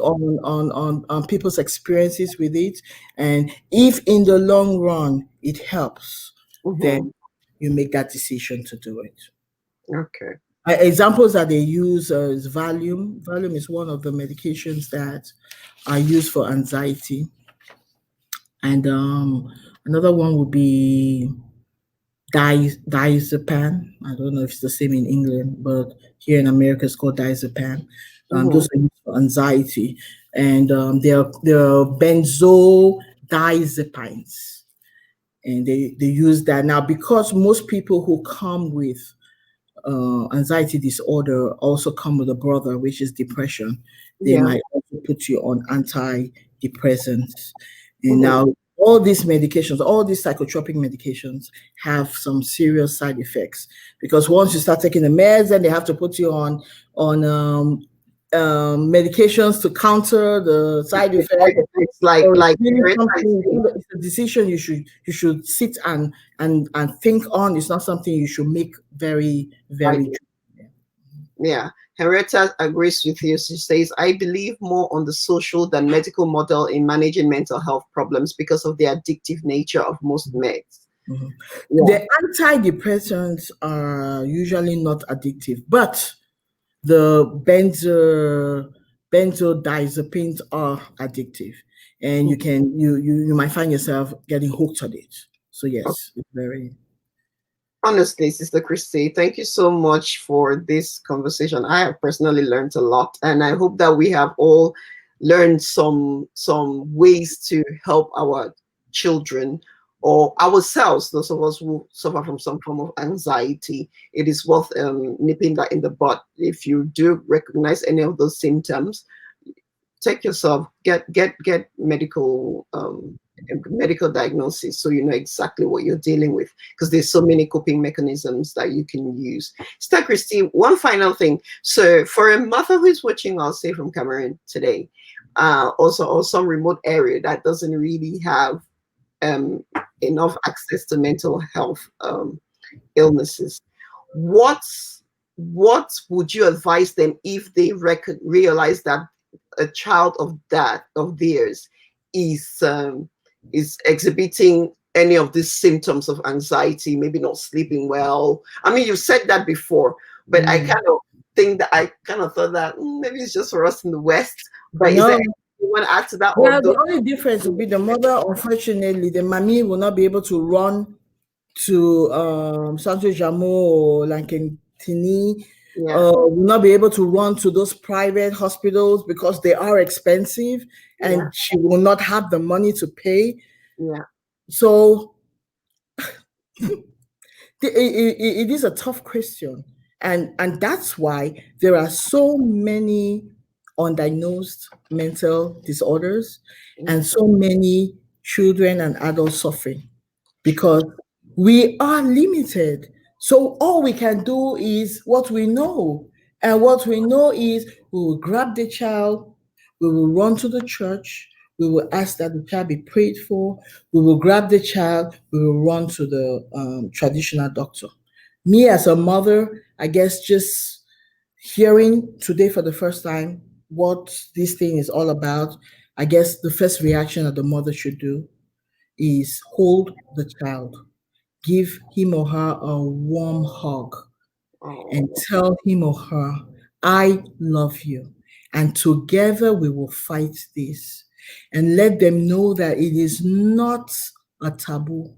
on people's experiences with it, and if in the long run it helps, then you make that decision to do it. Okay. Examples that they use is Valium. Valium is one of the medications that are used for anxiety, and another one would be diazepam. I don't know if it's the same in England, but here in America it's called diazepam. Those are used for anxiety, and they're benzodiazepines, and they use that now because most people who come with anxiety disorder also come with a brother, which is depression. They might also put you on antidepressants, and now all these medications, all these psychotropic medications have some serious side effects, because once you start taking the meds, then they have to put you on medications to counter the side effects. It's like it's a decision you should sit and think on. It's not something you should make very, very. Yeah. Henrietta agrees with you. She says, I believe more on the social than medical model in managing mental health problems because of the addictive nature of most meds. The antidepressants are usually not addictive, but the benzodiazepines are addictive, and you might find yourself getting hooked on it. So yes, it's very. Honestly, Sister Christy, thank you so much for this conversation. I have personally learned a lot, and I hope that we have all learned some ways to help our children or ourselves, those of us who suffer from some form of anxiety. It is worth nipping that in the bud. If you do recognize any of those symptoms, take yourself, get medical diagnosis, so you know exactly what you're dealing with, because there's so many coping mechanisms that you can use. Sister Christy, one final thing. So for a mother who is watching us, say from Cameroon today, also or some remote area that doesn't really have enough access to mental health illnesses, what would you advise them if they realize that a child of theirs is exhibiting any of these symptoms of anxiety, maybe not sleeping well? I mean, you said that before, but I kind of thought that maybe it's just for us in the West. But is there anything you want to add to that? Well, the only difference would be the mother, unfortunately, the mommy will not be able to run to Santo Jamo or Lankentini, will not be able to run to those private hospitals because they are expensive, and she will not have the money to pay. So it is a tough question, and that's why there are so many undiagnosed mental disorders and so many children and adults suffering, because we are limited. So all we can do is what we know. And what we know is we will grab the child, we will run to the church, we will ask that the child be prayed for, we will grab the child, we will run to the traditional doctor. Me as a mother, I guess just hearing today for the first time what this thing is all about, I guess the first reaction that the mother should do is hold the child, give him or her a warm hug, and Oh, tell him or her, I love you. And together we will fight this. And let them know that it is not a taboo.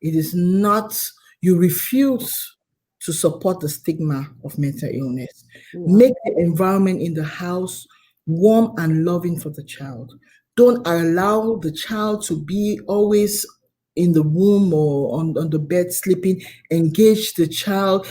It is not, you refuse to support the stigma of mental illness. yeah, Make the environment in the house warm and loving for the child. Don't allow the child to be always in the room or on the bed sleeping. Engage the child,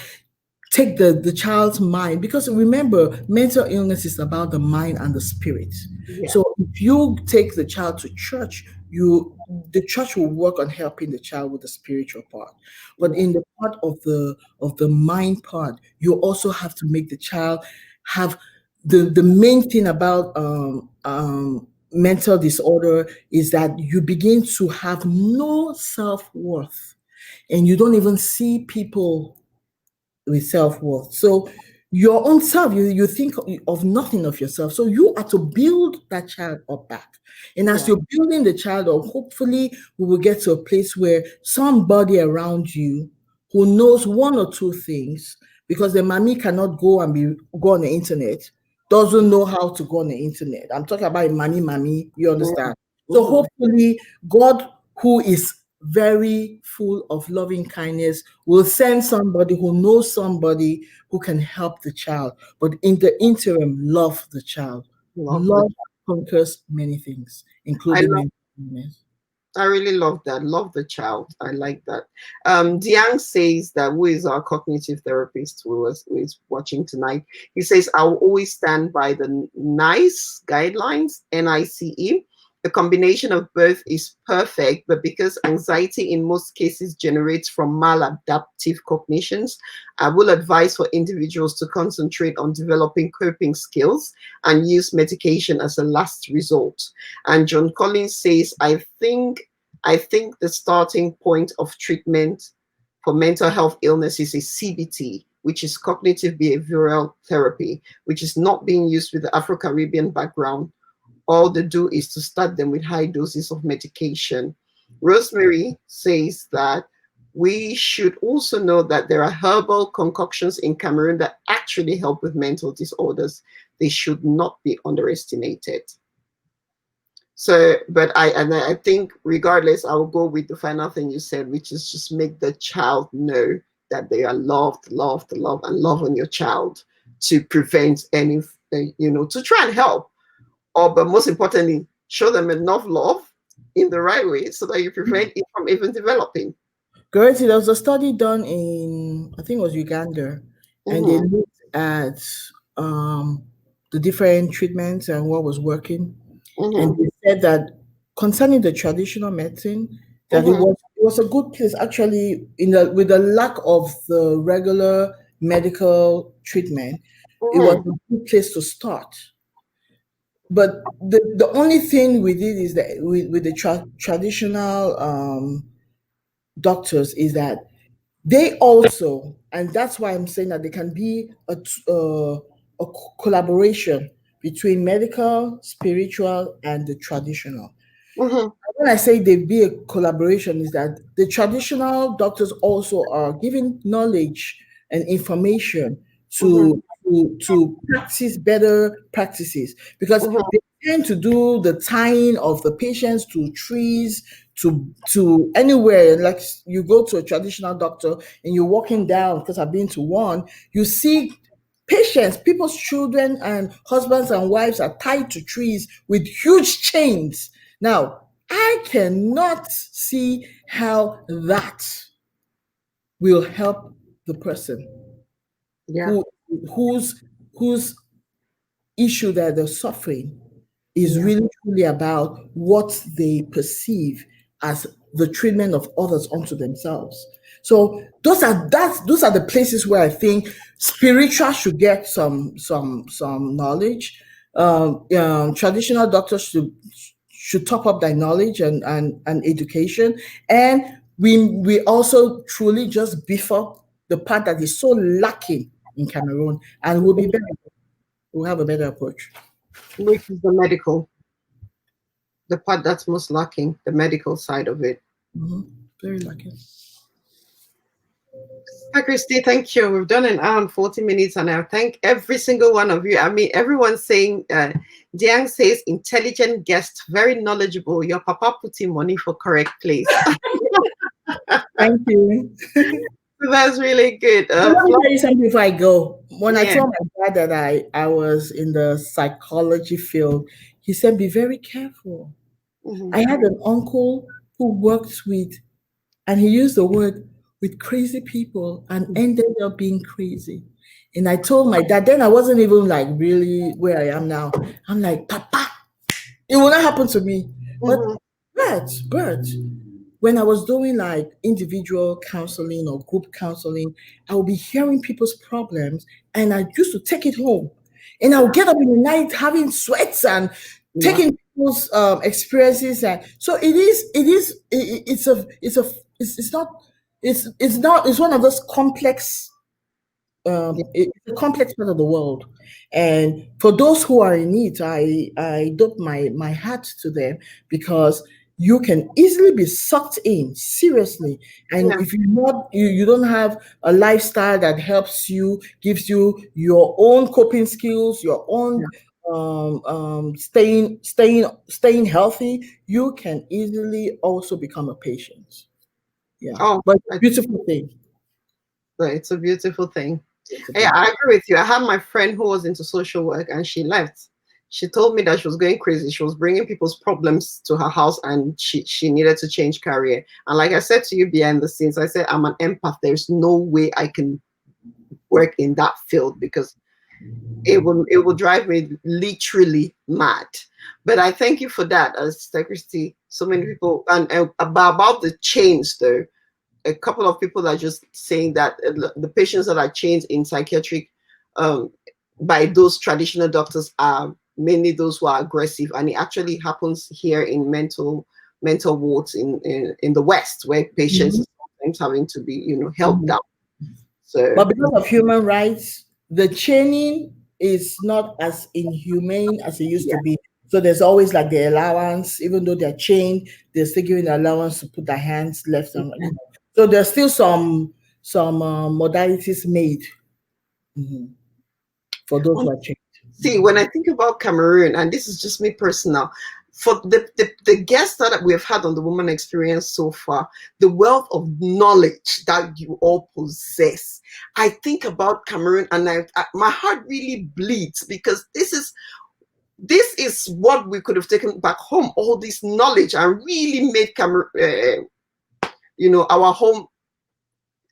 take the child's mind, because remember, mental illness is about the mind and the spirit. yeah, So if you take the child to church, you the church will work on helping the child with the spiritual part, but yeah, in the part of the mind part, you also have to make the child have the main thing about mental disorder is that you begin to have no self-worth, and you don't even see people with self-worth. So your own self, you think of nothing of yourself. So you are to build that child up back. And as yeah, you're building the child up, hopefully we will get to a place where somebody around you who knows one or two things, because the mommy cannot go on the internet, doesn't know how to go on the internet. I'm talking about a mommy, you understand? So mm-hmm. hopefully God, who is very full of loving kindness, will send somebody who knows somebody who can help the child. But in the interim, love the child. Love the. Love conquers many things, I including love. mental illness. I really love that. Love the child. I like that. Diang says that, who is our cognitive therapist who is watching tonight. He says, I will always stand by the NICE guidelines, NICE. The combination of both is perfect, but because anxiety in most cases generates from maladaptive cognitions, I will advise for individuals to concentrate on developing coping skills and use medication as a last resort. And John Collins says, I think the starting point of treatment for mental health illnesses is CBT, which is cognitive behavioral therapy, which is not being used with the Afro-Caribbean background. All they do is to start them with high doses of medication. Rosemary says that we should also know that there are herbal concoctions in Cameroon that actually help with mental disorders. They should not be underestimated. So, but I think regardless, I will go with the final thing you said, which is just make the child know that they are loved, loved, loved, and love on your child to prevent any, to try and help, or but most importantly, show them enough love in the right way so that you prevent it from even developing. Correct. There was a study done in, I think it was Uganda, and they Mm-hmm, looked at um, the different treatments and what was working. And mm-hmm, they said that concerning the traditional medicine, that mm-hmm, it was a good place actually in the with the lack of the regular medical treatment, it was mm-hmm. a good place to start. But the only thing we did is that with the traditional doctors is that they also, and that's why I'm saying that there can be a collaboration between medical, spiritual, and the traditional. Mm-hmm. When I say there be a collaboration, is that the traditional doctors also are giving knowledge and information Mm-hmm. to practice better practices, because Mm-hmm. they tend to do the tying of the patients to trees, to anywhere. Like you go to a traditional doctor and you're walking down, because I've been to one, you see patients, people's children and husbands and wives are tied to trees with huge chains. Now, I cannot see how that will help the person Yeah, who whose whose issue that they're suffering is yeah, really truly about what they perceive as the treatment of others onto themselves. So those are the places where I think spiritual should get some knowledge. Traditional doctors should top up their knowledge and education, and we also truly just beef up the part that is so lacking in Cameroon, and we'll be better. We'll have a better approach. which is the medical. The part that's most lacking, the medical side of it. Very lucky. Hi, Christy. Thank you. We've done an hour and 40 minutes, and I thank every single one of you. I mean, everyone's saying, Jiang says, intelligent guest, very knowledgeable. Your papa put in money for correct place. Thank you. That's really good. Let me tell you something before I go. When I Yeah. told my dad that I was in the psychology field, he said, be very careful. Mhm. I had an uncle who worked with, and he used the word, with crazy people and ended up being crazy. And I told my dad, then I wasn't even like really where I am now. I'm like, Papa, it will not happen to me. But Mhm. but when I was doing like individual counseling or group counseling, I would be hearing people's problems and I used to take it home. And I would get up in the night having sweats and Yeah. taking people's experiences. And so it's not, it's one of those complex, Yeah. it's a complex part of the world. And for those who are in it, I dope my hat to them, because you can easily be sucked in seriously. And Yeah. if you don't have a lifestyle that helps you, gives you your own coping skills, your Yeah. own staying healthy, you can easily also become a patient. Yeah, Oh, but it's a beautiful thing. it's a beautiful thing. It's a Yeah, beautiful. I agree with you. I had my friend who was into social work and she left. She told me that she was going crazy. She was bringing people's problems to her house and she needed to change career. And like I said to you behind the scenes, I said, I'm an empath. There's no way I can work in that field because it will drive me literally mad. But I thank you for that, Sister Christy. So many people, and about the chains though, a couple of people are just saying that the patients that are chained in psychiatric um, by those traditional doctors are mainly those who are aggressive, and it actually happens here in mental wards in the West, where patients Mhm. are sometimes having to be held Mhm. down. So But because of human rights, the chaining is not as inhumane as it used yeah, to be. So there's always like the allowance, even though they're chained, they're still giving the allowance to put their hands left and right. So there's still some modalities made, mhm, for those who are chained. see, when I think about Cameroon, and this is just me personal, for the guests that we've had on the Woman Experience so far, the wealth of knowledge that you all possess, I think about Cameroon, and my heart really bleeds because this is what we could have taken back home, all this knowledge, and really made Cameroon, our home,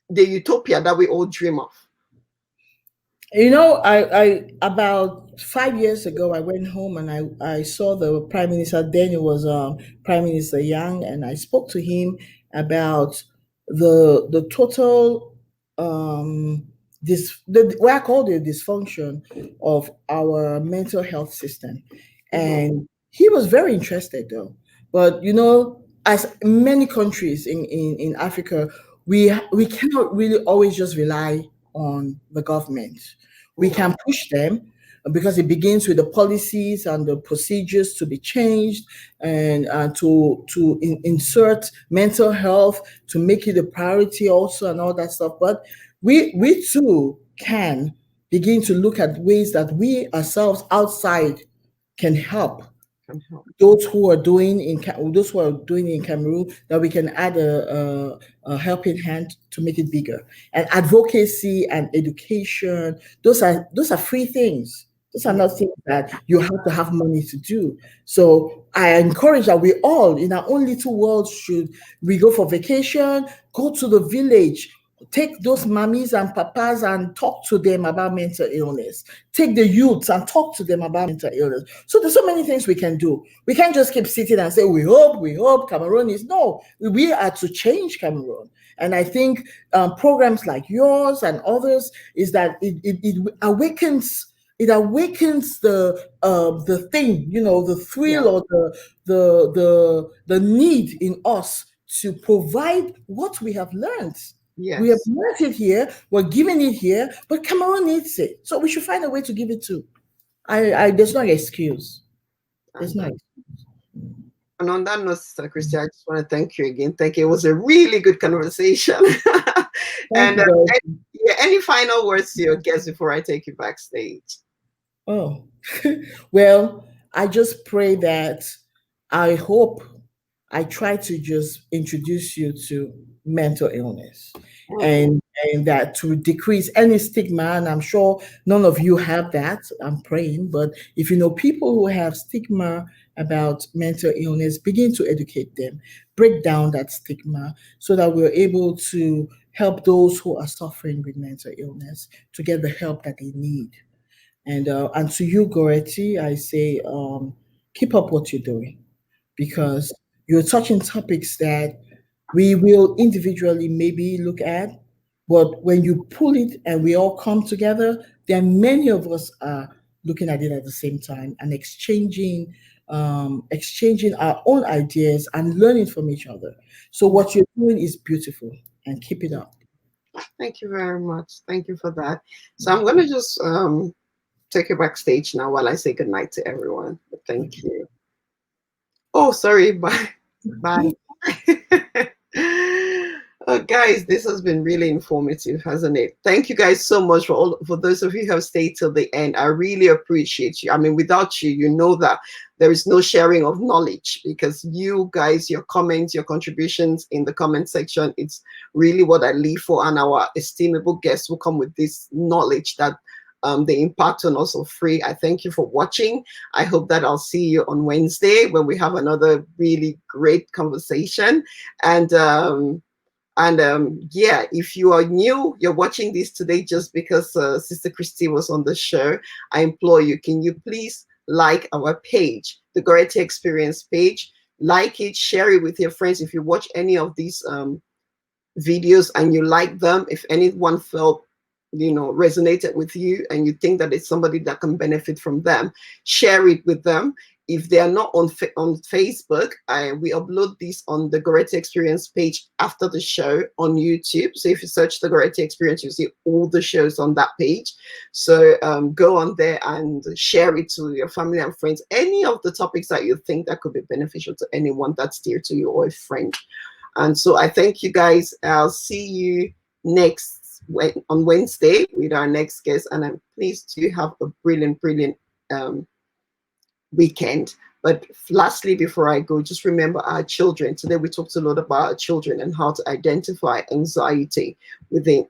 the utopia that we all dream of. I about 5 years ago, I went home and I saw the prime minister. Then it was Prime Minister Yang, and I spoke to him about the total what I call the dysfunction of our mental health system, Mhm. and he was very interested though. But as many countries in Africa, we cannot really always just rely on the government. We Mhm. can push them because it begins with the policies and the procedures to be changed, and insert mental health, to make it a priority also, and all that stuff. But we too can begin to look at ways that we ourselves outside can help Can help. those who are doing in Cameroon, that we can add a helping hand to make it bigger. And advocacy and education, those are free things. Those are Yeah. not things that you have to have money to do. So I encourage that we all, in our own little world, should we go for vacation, go to the village, take those mummies and papas and talk to them about mental illness. Take the youths and talk to them about mental illness. So there's so many things we can do. We can't just keep sitting and say, we hope Cameroon is. No, we are to change Cameroon. And I think programs like yours and others is that it awakens the thing, the Yeah. thrill, or the need in us to provide what we have learned. We have Yes. learned it here, we're giving it here, but Cameroon needs it. So we should find a way to give it to. I there's no excuse. There's And no that excuse. And on that note, Sister Christy, I just want to thank you again. Thank you. It was a really good conversation. Thank And you, Dorothy. yeah, any final words to your guests before I take you backstage? Oh, well, I just pray that I hope I try to just introduce you to mental illness Mm, and that to decrease any stigma. And I'm sure none of you have that. I'm praying. But if you know people who have stigma about mental illness, begin to educate them, break down that stigma so that we're able to help those who are suffering with mental illness to get the help that they need. And to you, Goretti, I say, keep up what you're doing because you're touching topics that we will individually maybe look at, but when you pull it and we all come together, then many of us are looking at it at the same time and exchanging our own ideas and learning from each other. So mm. what you're doing is beautiful, and keep it up. Thank you very much. Thank you for that. So I'm going to just take you backstage now while I say goodnight to everyone. Thank Okay. you. Oh, sorry. Bye. Bye. Guys, this has been really informative, hasn't it? Thank you guys so much for those of you who have stayed till the end. I really appreciate you. I mean, without you, you know that there is no sharing of knowledge because you guys, your comments, your contributions in the comment section, it's really what I live for. And our estimable guests will come with this knowledge that they impact on us for free. I thank you for watching. I hope that I'll see you on Wednesday when we have another really great conversation. And yeah, if you are new, you're watching this today just because Sister Christy was on the show, I implore you, can you please like our page, the Goretti Experience page? Like it, share it with your friends. If you watch any of these videos and you like them, if anyone felt resonated with you and you think that it's somebody that can benefit from them, share it with them. If they are not on Facebook, we upload this on the Goretti Experience page after the show on YouTube. So if you search the Goretti Experience, you see all the shows on that page. So go on there and share it to your family and friends. Any of the topics that you think that could be beneficial to anyone that's dear to you or a friend. And so I thank you guys. I'll see you on Wednesday with our next guest. And I'm pleased to have a brilliant um, weekend. But lastly, before I go, just remember our children. Today we talked a lot about our children and how to identify anxiety within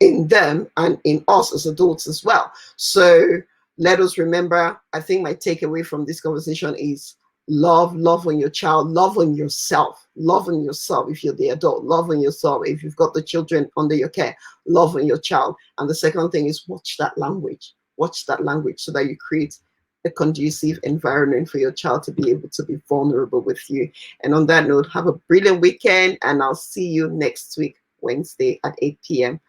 in them and in us as adults as well. So let us remember, I think my takeaway from this conversation is love on your child, love on yourself. If you're the adult, love on yourself. If you've got the children under your care, love on your child. And the second thing is watch that language so that you create a conducive environment for your child to be able to be vulnerable with you. And on that note, have a brilliant weekend, and I'll see you next week, Wednesday at 8 p.m.